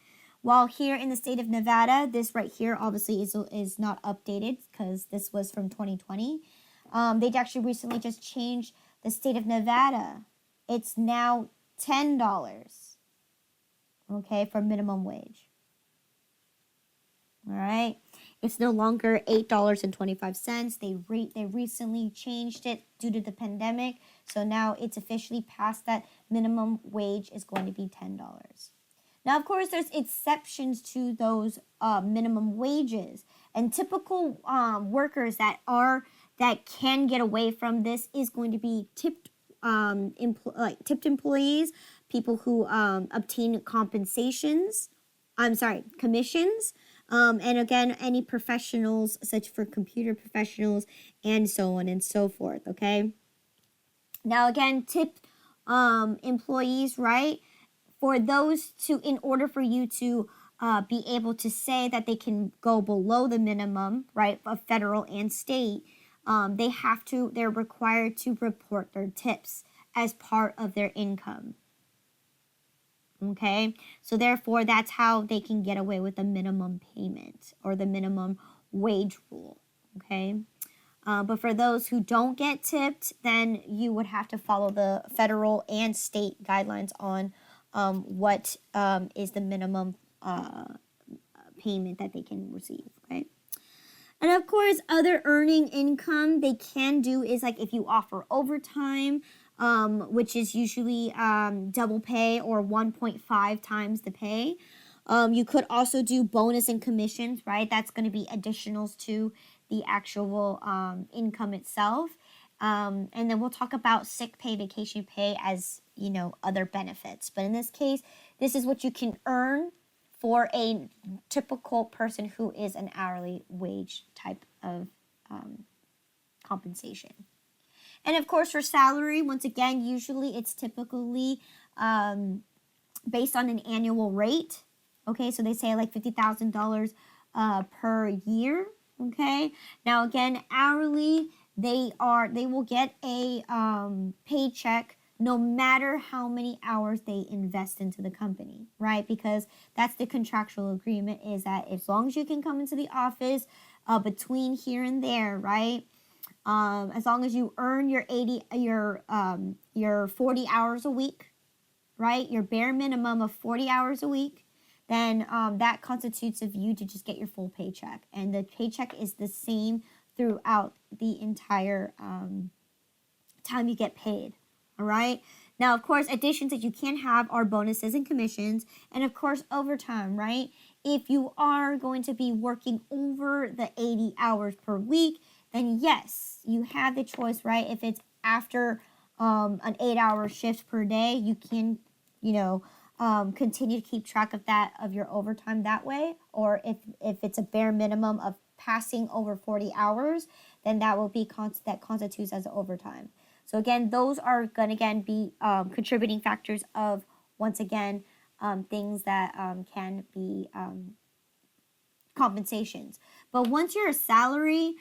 While here in the state of Nevada, this right here obviously is not updated because this was from 2020. They actually recently just changed the state of Nevada. It's now $10. Okay, for minimum wage. All right. It's no longer $8.25. They recently changed it due to the pandemic. So now it's officially passed that minimum wage is going to be $10. Now, of course, there's exceptions to those minimum wages, and typical workers that can get away from this is going to be tipped employees, people who obtain commissions. And again, any professionals, such for computer professionals, and so on and so forth. Okay. Now, again, tip employees, right? For those to, in order for you to be able to say that they can go below the minimum, right, of federal and state, they're required to report their tips as part of their income. Okay, so therefore that's how they can get away with the minimum payment or the minimum wage rule. Okay, but for those who don't get tipped, then you would have to follow the federal and state guidelines on what is the minimum payment that they can receive. Okay. And of course, other earning income they can do is like if you offer overtime, which is usually double pay or 1.5 times the pay. You could also do bonus and commissions, right? That's going to be additionals to the actual income itself. And then we'll talk about sick pay, vacation pay as, other benefits. But in this case, this is what you can earn for a typical person who is an hourly wage type of compensation. And of course, for salary, once again, usually it's typically based on an annual rate. Okay, so they say like $50,000 per year. Okay, now again, hourly, they will get a paycheck no matter how many hours they invest into the company, right? Because that's the contractual agreement, is that as long as you can come into the office between here and there, right? As long as you earn your 40 hours a week, right? Your bare minimum of 40 hours a week, then that constitutes of you to just get your full paycheck. And the paycheck is the same throughout the entire time you get paid. All right. Now, of course, additions that you can have are bonuses and commissions, and of course, overtime, right? If you are going to be working over the 80 hours per week, then yes, you have the choice, right? If it's after an 8-hour shift per day, you can, continue to keep track of that, of your overtime that way. Or if it's a bare minimum of passing over 40 hours, then that will be that constitutes as overtime. So again, those are going to again be contributing factors of, once again, things that can be compensations. But once you're a salary,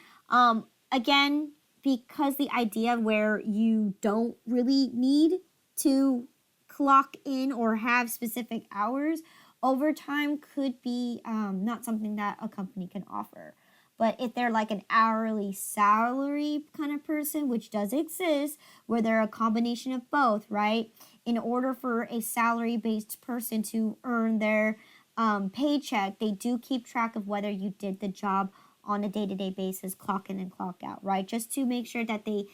again, because the idea where you don't really need to clock in or have specific hours, overtime could be not something that a company can offer. But if they're like an hourly salary kind of person, which does exist, where they're a combination of both, right? In order for a salary-based person to earn their paycheck, they do keep track of whether you did the job on a day-to-day basis, clock in and clock out, right? Just to make sure that they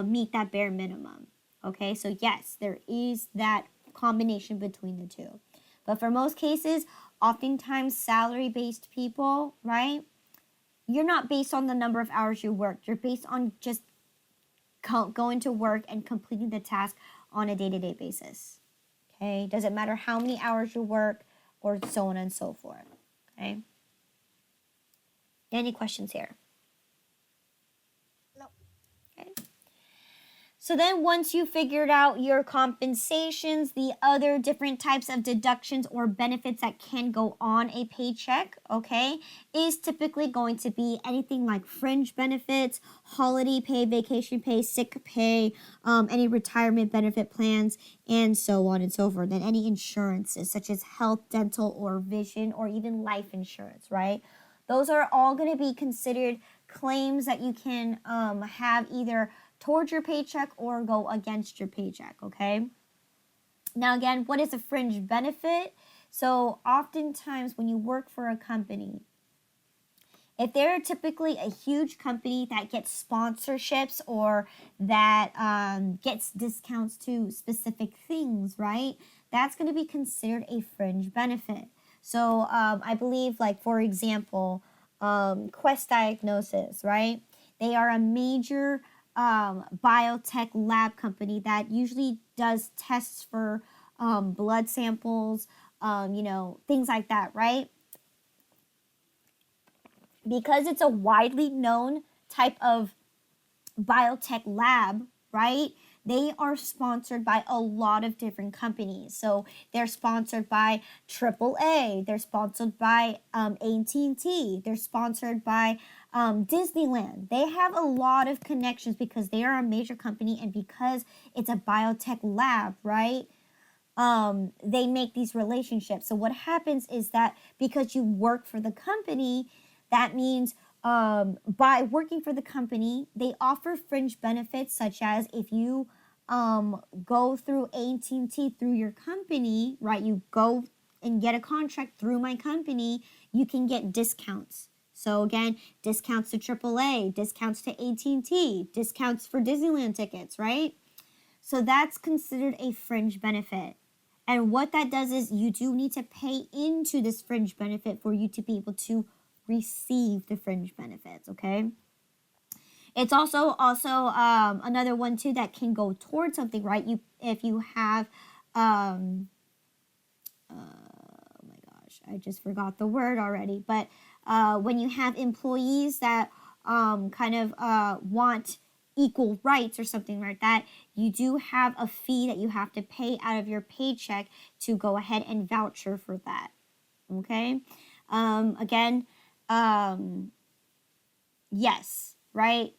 meet that bare minimum. Okay, so yes, there is that combination between the two. But for most cases, oftentimes salary-based people, right? You're not based on the number of hours you worked. You're based on just going to work and completing the task on a day-to-day basis. Okay, doesn't matter how many hours you work or so on and so forth. Okay, any questions here? No. Okay. So then once you figured out your compensations, the other different types of deductions or benefits that can go on a paycheck, okay, is typically going to be anything like fringe benefits, holiday pay, vacation pay, sick pay, any retirement benefit plans, and so on and so forth. And any insurances such as health, dental, or vision, or even life insurance, right? Those are all going to be considered claims that you can have either towards your paycheck or go against your paycheck, okay? Now, again, what is a fringe benefit? So, oftentimes when you work for a company, if they're typically a huge company that gets sponsorships or that gets discounts to specific things, right? That's going to be considered a fringe benefit. So, I believe, like, for example, Quest Diagnosis, right? They are a major biotech lab company that usually does tests for blood samples, things like that, right? Because it's a widely known type of biotech lab, right? They are sponsored by a lot of different companies. So they're sponsored by AAA. They're sponsored by AT&T. They're sponsored by Disneyland. They have a lot of connections because they are a major company and because it's a biotech lab, right? They make these relationships. So what happens is that because you work for the company, that means by working for the company, they offer fringe benefits such as if you go through AT&T through your company, right? You go and get a contract through my company, you can get discounts. So again, discounts to AAA, discounts to AT&T, discounts for Disneyland tickets, right? So that's considered a fringe benefit. And what that does is you do need to pay into this fringe benefit for you to be able to receive the fringe benefits, okay? It's also another one too that can go towards something, right? If you have oh my gosh, I just forgot the word already, but when you have employees that want equal rights or something like that, you do have a fee that you have to pay out of your paycheck to go ahead and voucher for that. Okay? Again, yes, right?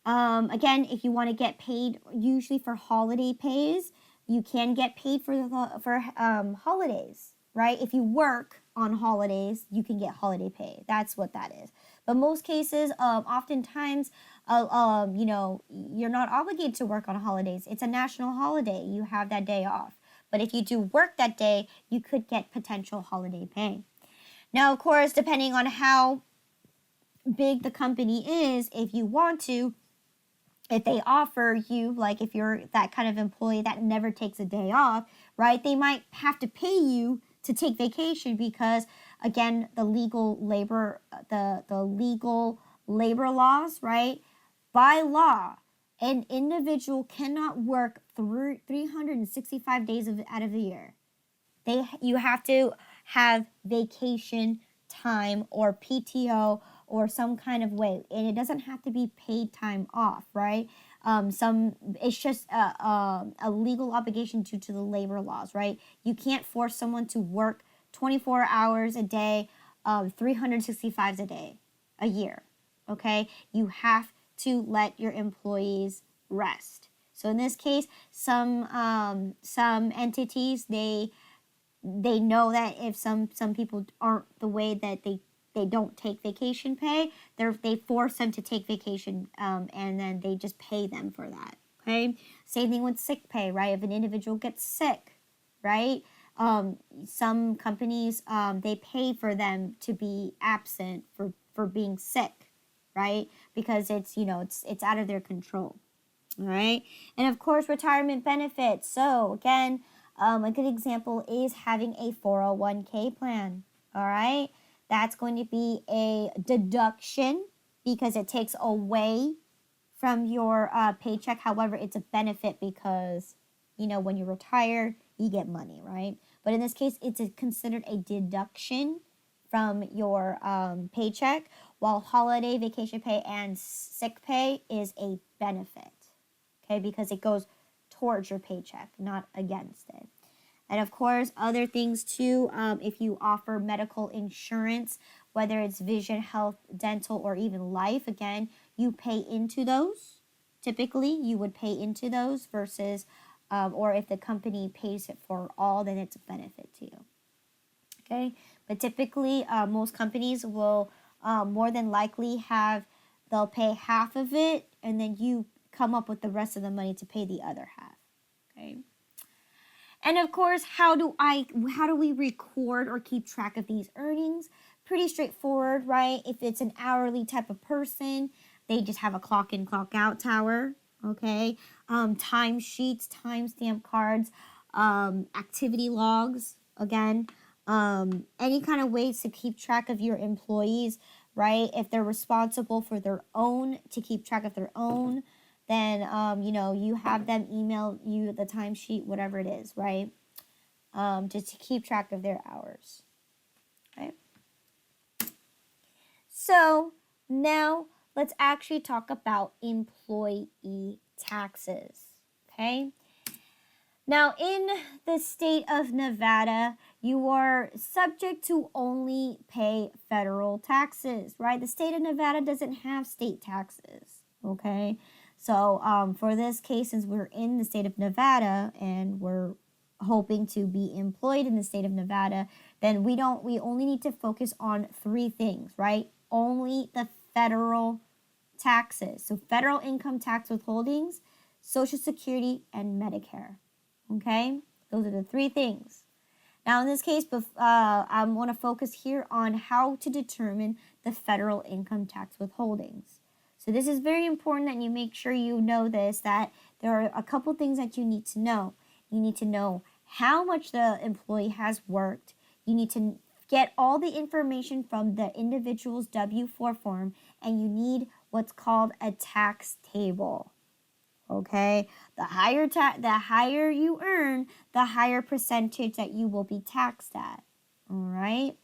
Again, if you want to get paid, usually for holiday pays, you can get paid for holidays, right? If you work on holidays, you can get holiday pay. That's what that is. But most cases, oftentimes, you're not obligated to work on holidays. It's a national holiday. You have that day off. But if you do work that day, you could get potential holiday pay. Now, of course, depending on how big the company is, if you want to, if they offer you, like if you're that kind of employee that never takes a day off, right, they might have to pay you to take vacation because, again, the legal labor laws, right, by law, an individual cannot work 365 days out of the year. You have to have vacation time or PTO or some kind of way, and it doesn't have to be paid time off, right? It's just a legal obligation due to the labor laws, right? You can't force someone to work 24 hours a day, 365 a day, a year, okay? You have to let your employees rest. So in this case, some entities, they know that if some people aren't the way that they don't take vacation pay, they force them to take vacation, and then they just pay them for that. Okay, same thing with sick pay, right? If an individual gets sick, right? Some companies, they pay for them to be absent for being sick, right? Because it's out of their control. All right, and of course, retirement benefits. So again, a good example is having a 401k plan. All right, that's going to be a deduction because it takes away from your paycheck. However, it's a benefit because when you retire, you get money, right? But in this case, it's considered a deduction from your paycheck, while holiday, vacation pay, and sick pay is a benefit, okay? Because it goes towards your paycheck, not against it. And of course, other things too, if you offer medical insurance, whether it's vision, health, dental, or even life, again, you pay into those. Typically, you would pay into those versus, or if the company pays it for all, then it's a benefit to you. Okay, but typically, most companies will more than likely they'll pay half of it, and then you come up with the rest of the money to pay the other half. Okay. And of course, how do we record or keep track of these earnings? Pretty straightforward, right? If it's an hourly type of person, they just have a clock in, clock out tower, okay? Time sheets, timestamp cards, activity logs, again, any kind of ways to keep track of your employees, right? If they're responsible for to keep track of their own, then you have them email you the timesheet, whatever it is, right? Just to keep track of their hours. Okay. So now let's actually talk about employee taxes. Okay. Now, in the state of Nevada, you are subject to only pay federal taxes, right? The state of Nevada doesn't have state taxes, okay? So for this case, since we're in the state of Nevada and we're hoping to be employed in the state of Nevada, then we only need to focus on three things, right? Only the federal taxes. So federal income tax withholdings, Social Security, and Medicare. Okay? Those are the three things. Now in this case, I want to focus here on how to determine the federal income tax withholdings. So this is very important that you make sure you know this, that there are a couple things that you need to know. You need to know how much the employee has worked. You need to get all the information from the individual's W-4 form, and you need what's called a tax table. Okay? The higher you earn, the higher percentage that you will be taxed at. All right?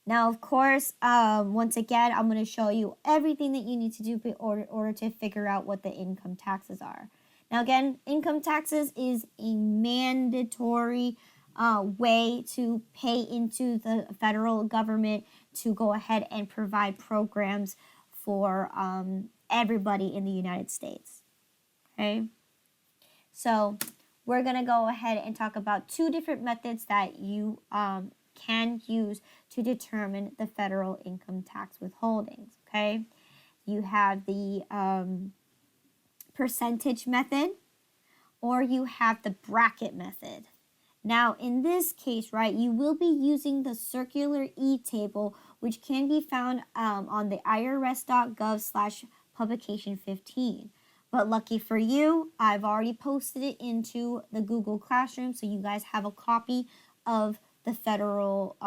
Now, of course, once again, I'm going to show you everything that you need to do in order to figure out what the income taxes are. Now, again, income taxes is a mandatory way to pay into the federal government to go ahead and provide programs for everybody in the United States. Okay? So, we're going to go ahead and talk about two different methods that you can use to determine the federal income tax withholdings. Okay? You have the percentage method, or you have the bracket method. Now, in this case, right, you will be using the circular e-table, which can be found on the irs.gov/publication 15. But lucky for you, I've already posted it into the Google Classroom, so you guys have a copy of the federal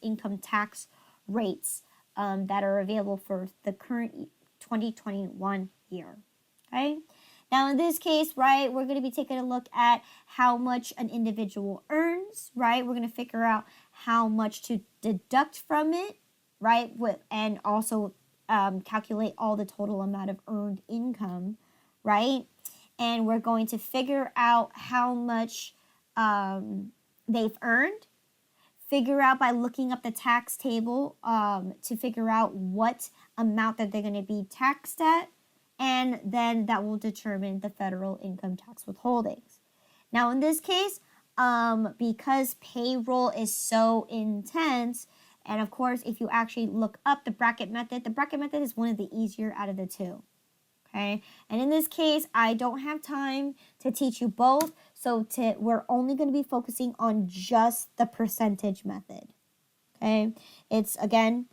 income tax rates that are available for the current 2021 year. Okay. Now, in this case, right, we're going to be taking a look at how much an individual earns, right? We're going to figure out how much to deduct from it, right? And also calculate all the total amount of earned income, right? And we're going to figure out how much they've earned, figure out by looking up the tax table to figure out what amount that they're going to be taxed at, and then that will determine the federal income tax withholdings. Now, in this case, because payroll is so intense, and of course, if you actually look up the bracket method is one of the easier out of the two. Okay, and in this case, I don't have time to teach you both, so we're only going to be focusing on just the percentage method. Okay, it's again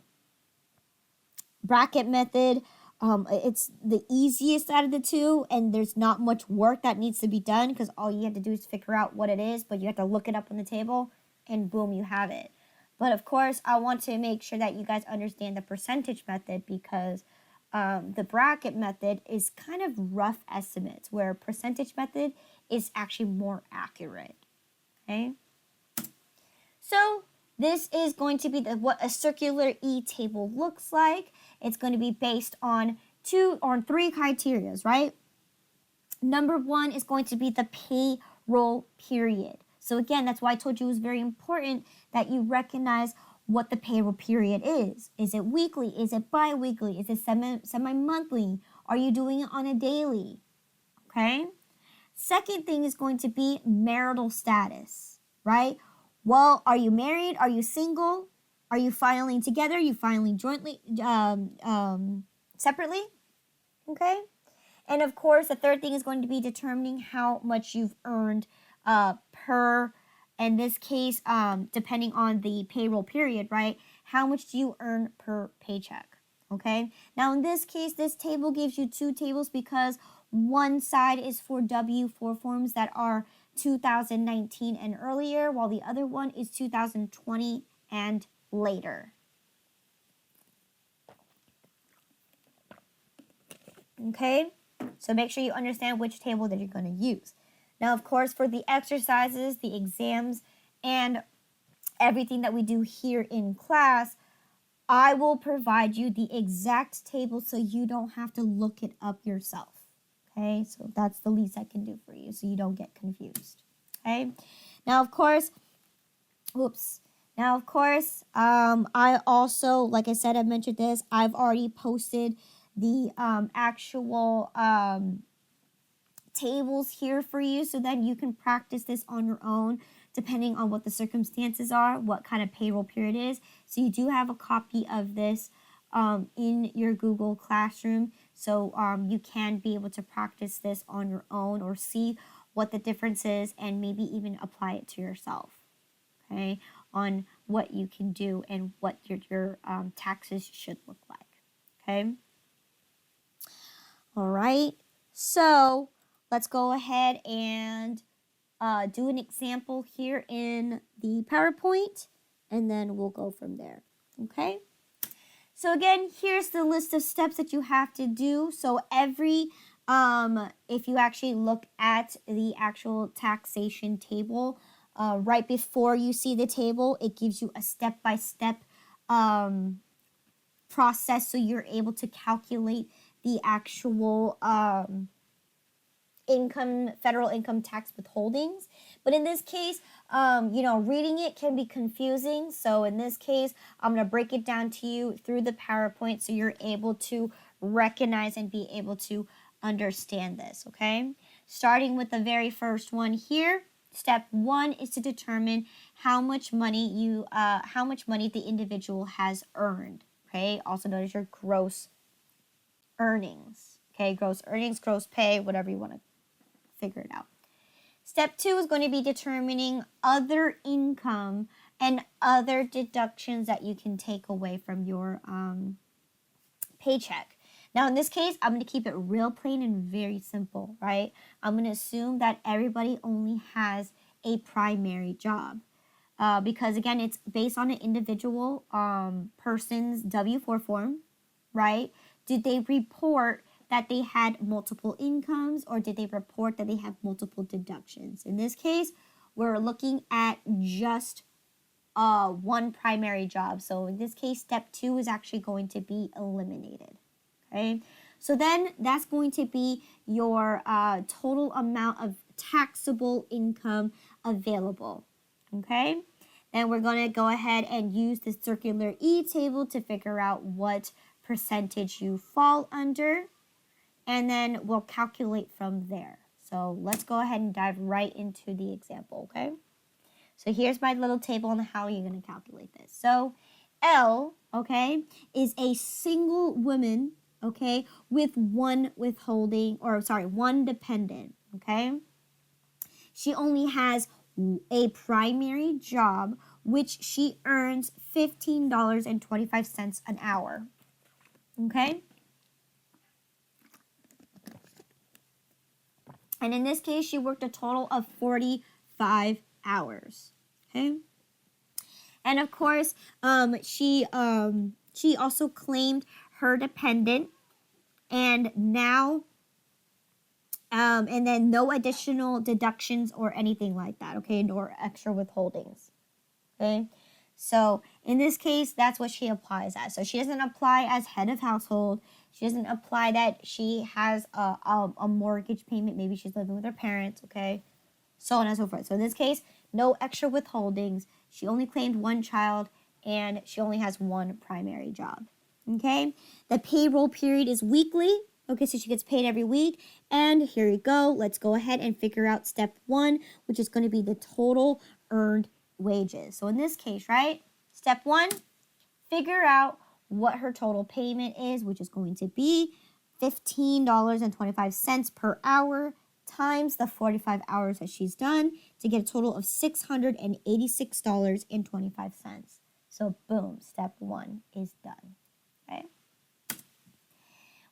bracket method. It's the easiest out of the two, and there's not much work that needs to be done because all you have to do is figure out what it is, but you have to look it up on the table, and boom, you have it. But of course, I want to make sure that you guys understand the percentage method because the bracket method is kind of rough estimates, where percentage method is actually more accurate. Okay. So this is going to be what a circular E table looks like. It's going to be based on three criteria, right? Number one is going to be the payroll period. So again, that's why I told you it was very important that you recognize what the payroll period is. Is it weekly? Is it bi-weekly? Is it semi-monthly? Are you doing it on a daily? Okay. Second thing is going to be marital status, right? Well, are you married? Are you single? Are you filing together? Are you filing jointly, separately? Okay. And of course, the third thing is going to be determining how much you've earned per, in this case, depending on the payroll period, right? How much do you earn per paycheck? Okay. Now, in this case, this table gives you two tables because one side is for W-4 forms that are 2019 and earlier, while the other one is 2020 and later. Okay. So make sure you understand which table that you're going to use. Now, of course, for the exercises, the exams, and everything that we do here in class, I will provide you the exact table so you don't have to look it up yourself. Okay, so that's the least I can do for you so you don't get confused. Okay, now, of course, I also, like I said, I mentioned this, I've already posted the actual tables here for you so that you can practice this on your own depending on what the circumstances are, what kind of payroll period is. So you do have a copy of this in your Google Classroom, so you can be able to practice this on your own or see what the difference is and maybe even apply it to yourself, okay, on what you can do and what your taxes should look like, okay? All right, so let's go ahead and do an example here in the PowerPoint, and then we'll go from there, okay? So again, here's the list of steps that you have to do. So every, if you actually look at the actual taxation table, right before you see the table, it gives you a step-by-step process so you're able to calculate the actual federal income tax withholdings. But in this case, reading it can be confusing. So in this case, I'm going to break it down to you through the PowerPoint so you're able to recognize and be able to understand this, okay? Starting with the very first one here, step one is to determine how much money the individual has earned, okay? Also known as your gross earnings, okay? Gross earnings, gross pay, whatever you want to figure it out. Step two is going to be determining other income and other deductions that you can take away from your paycheck. Now, in this case, I'm going to keep it real plain and very simple, right? I'm going to assume that everybody only has a primary job because, again, it's based on an individual person's W-4 form, right? Did they report that they had multiple incomes, or did they report that they have multiple deductions? In this case, we're looking at just one primary job. So in this case, step two is actually going to be eliminated. Okay, so then that's going to be your total amount of taxable income available. Okay, then we're going to go ahead and use the circular E table to figure out what percentage you fall under, and then we'll calculate from there. So let's go ahead and dive right into the example, okay? So here's my little table on how you're going to calculate this. So L, okay, is a single woman, okay, with one dependent, okay? She only has a primary job, which she earns $15.25 an hour, okay? And in this case, she worked a total of 45 hours, okay? And of course, she also claimed her dependent, And now, and then no additional deductions or anything like that, okay, nor extra withholdings, okay? So in this case, that's what she applies as. So she doesn't apply as head of household. She doesn't apply that she has a mortgage payment. Maybe she's living with her parents, okay? So on and so forth. So in this case, no extra withholdings. She only claimed one child, and she only has one primary job, okay? The payroll period is weekly. Okay, so she gets paid every week. And here you go. Let's go ahead and figure out step 1, which is going to be the total earned wages. So in this case, right, step 1, figure out what her total payment is, which is going to be $15.25 per hour times the 45 hours that she's done to get a total of $686.25. So boom, step 1 is done. Okay.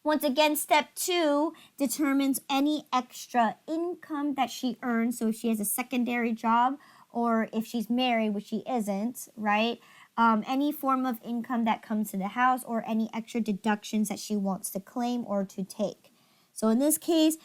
Once again, step 2 determines any extra income that she earns. So if she has a secondary job, or if she's married, which she isn't, right? Any form of income that comes to the house, or any extra deductions that she wants to claim or to take. So in this case,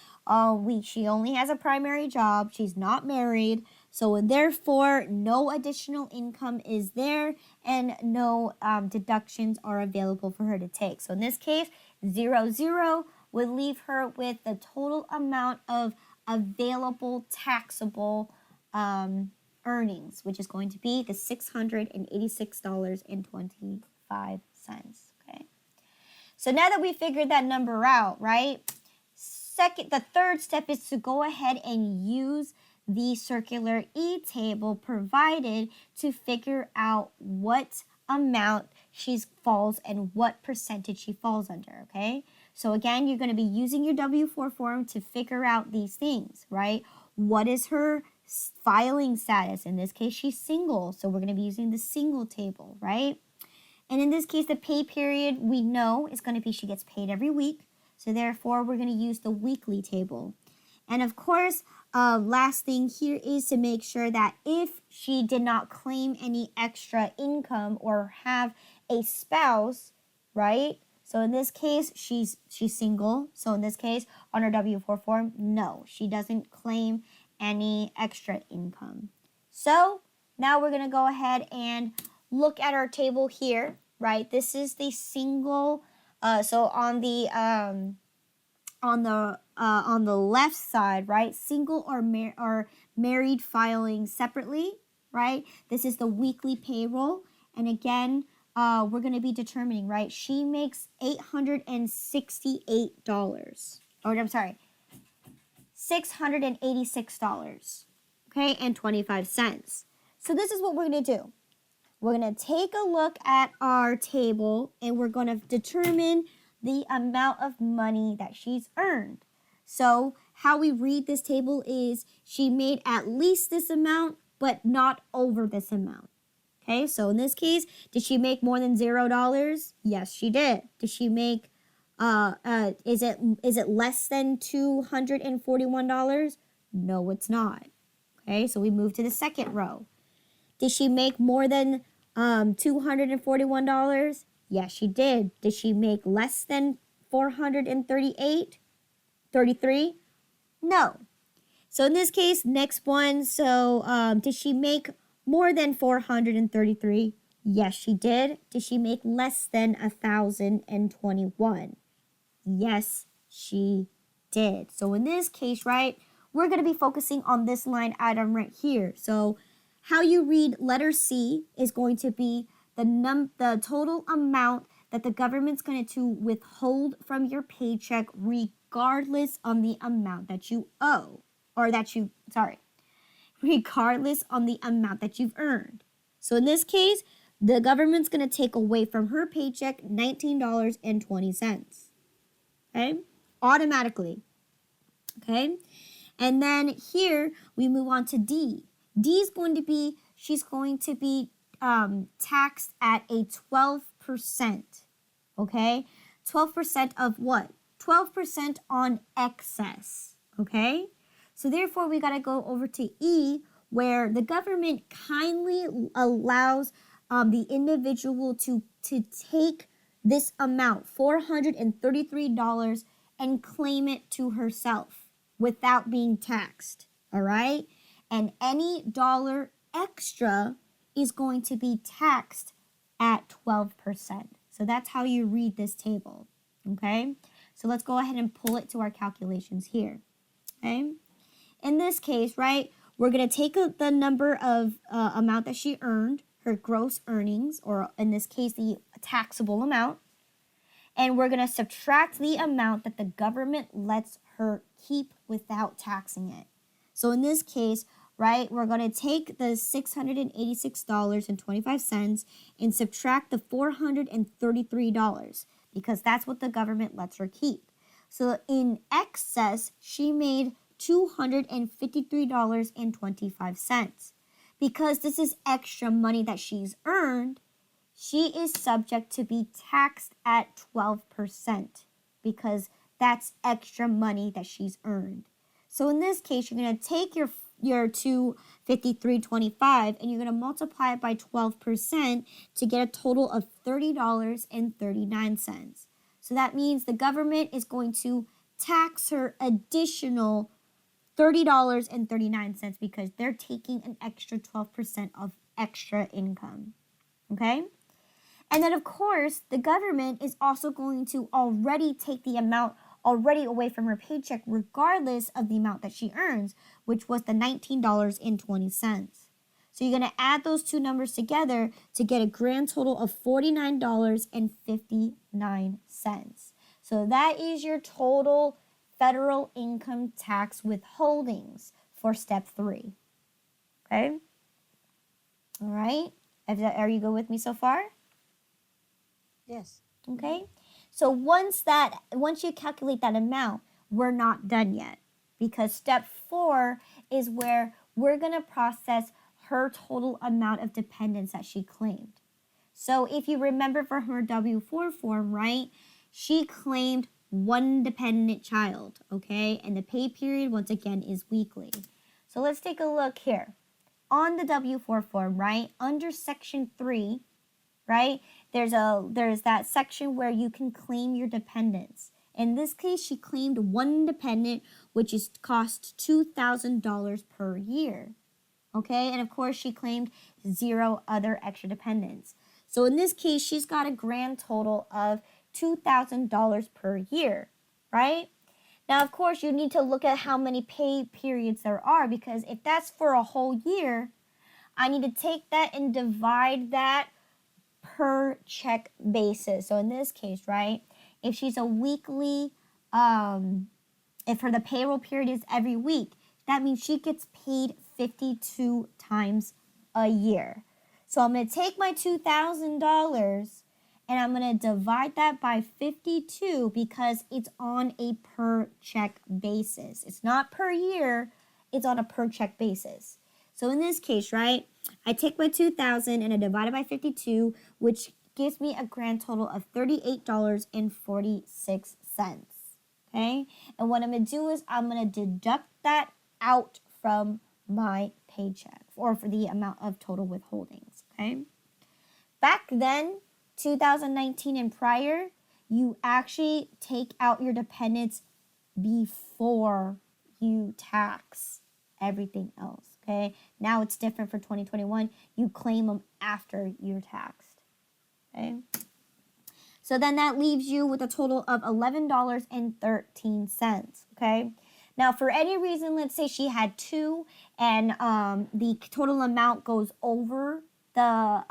she only has a primary job. She's not married. So therefore, no additional income is there, and no deductions are available for her to take. So in this case, 0 would leave her with the total amount of available taxable earnings, which is going to be the $686.25. Okay. So now that we figured that number out, right? The third step is to go ahead and use the circular E table provided to figure out what amount she falls and what percentage she falls under, okay? So again, you're going to be using your W-4 form to figure out these things, right? What is her filing status? In this case, she's single, so we're going to be using the single table, right? And in this case, the pay period we know is going to be she gets paid every week, so therefore we're going to use the weekly table. And of course, last thing here is to make sure that if she did not claim any extra income or have a spouse, right? So in this case, she's single. So in this case, on her W-4 form, no, she doesn't claim any extra income. So now we're going to go ahead and look at our table here, right? This is the single, so on the left side, right? Single or married filing separately, right? This is the weekly payroll. And again, we're going to be determining, right? She makes $868. Or I'm sorry, $686. Okay, and 25 cents. So this is what we're going to do. We're going to take a look at our table, and we're going to determine the amount of money that she's earned. So how we read this table is she made at least this amount, but not over this amount. Okay, so in this case, did she make more than $0? Yes, she did. Did she make, is it less than $241? No, it's not. Okay, so we move to the second row. Did she make more than $241? Yes, she did. Did she make less than $433? No. So in this case, next one, so did she make more than 433? Yes, she did. Did she make less than 1,021? Yes, she did. So in this case, right, we're going to be focusing on this line item right here. So how you read letter C is going to be the total amount that the government's going to withhold from your paycheck regardless on the amount that you owe, or regardless on the amount that you've earned. So in this case, the government's going to take away from her paycheck $19.20. Okay? Automatically. Okay? And then here we move on to D. D is going to be, she's going to be taxed at a 12%. Okay? 12% of what? 12% on excess. Okay? So therefore, we got to go over to E, where the government kindly allows the individual to take this amount, $433, and claim it to herself without being taxed, all right? And any dollar extra is going to be taxed at 12%. So that's how you read this table, okay? So let's go ahead and pull it to our calculations here, okay? In this case, right, we're going to take the number of amount that she earned, her gross earnings, or in this case, the taxable amount, and we're going to subtract the amount that the government lets her keep without taxing it. So in this case, right, we're going to take the $686.25 and subtract the $433 because that's what the government lets her keep. So in excess, she made $253.25. Because this is extra money that she's earned, she is subject to be taxed at 12% because that's extra money that she's earned. So in this case, you're going to take your $253.25 and you're going to multiply it by 12% to get a total of $30.39. So that means the government is going to tax her additional $30.39 because they're taking an extra 12% of extra income. Okay? And then, of course, the government is also going to already take the amount already away from her paycheck regardless of the amount that she earns, which was the $19.20. So you're going to add those two numbers together to get a grand total of $49.59. So that is your total federal income tax withholdings for step 3. Okay? All right? Are you good with me so far? Yes. Okay? So once you calculate that amount, we're not done yet because step 4 is where we're going to process her total amount of dependents that she claimed. So if you remember from her W-4 form, right, she claimed one dependent child, okay? And the pay period, once again, is weekly. So let's take a look here. On the W-4 form, right, under Section 3, right, there's that section where you can claim your dependents. In this case, she claimed one dependent, which is cost $2,000 per year, okay? And of course, she claimed 0 other extra dependents. So in this case, she's got a grand total of $2,000 per year, right? Now, of course, you need to look at how many pay periods there are because if that's for a whole year, I need to take that and divide that per check basis. So in this case, right, if she's a weekly, if the payroll period is every week, that means she gets paid 52 times a year. So I'm going to take my $2,000 and I'm going to divide that by 52 because it's on a per check basis. It's not per year, it's on a per check basis. So in this case, right, I take my $2,000 and I divide it by 52, which gives me a grand total of $38.46. Okay? And what I'm going to do is I'm going to deduct that out from my paycheck or for the amount of total withholdings. Okay? Back then, 2019 and prior, you actually take out your dependents before you tax everything else, okay? Now it's different for 2021. You claim them after you're taxed, okay? So then that leaves you with a total of $11.13, okay? Now, for any reason, let's say she had 2 and the total amount goes over the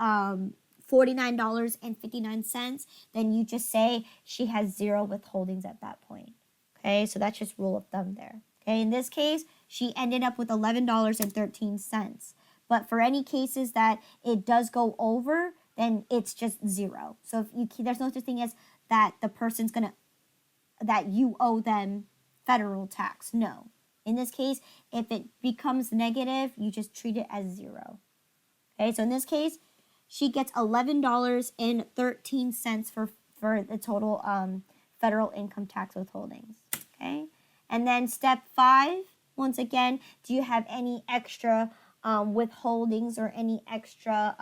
$49.59, then you just say she has 0 withholdings at that point. Okay, so that's just rule of thumb there. Okay, in this case, she ended up with $11.13. But for any cases that it does go over, then it's just 0. So if there's no such thing as that the person's that you owe them federal tax. No. In this case, if it becomes negative, you just treat it as 0. Okay, so in this case, she gets $11.13 for the total federal income tax withholdings. Okay, and then step 5, once again, do you have any extra withholdings or any extra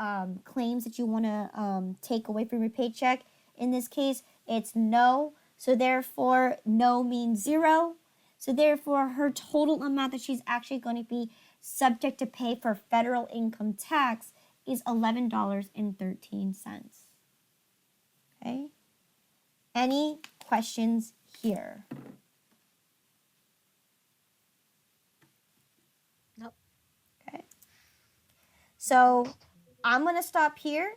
claims that you want to take away from your paycheck? In this case, it's no. So therefore, no means 0. So therefore, her total amount that she's actually going to be subject to pay for federal income tax is $11.13. Okay? Any questions here? No. Okay. So I'm going to stop here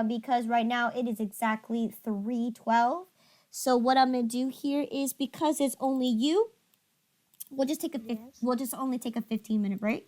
because right now it is exactly 3:12. So what I'm going to do here is, because it's only you, we'll just only take a 15-minute break.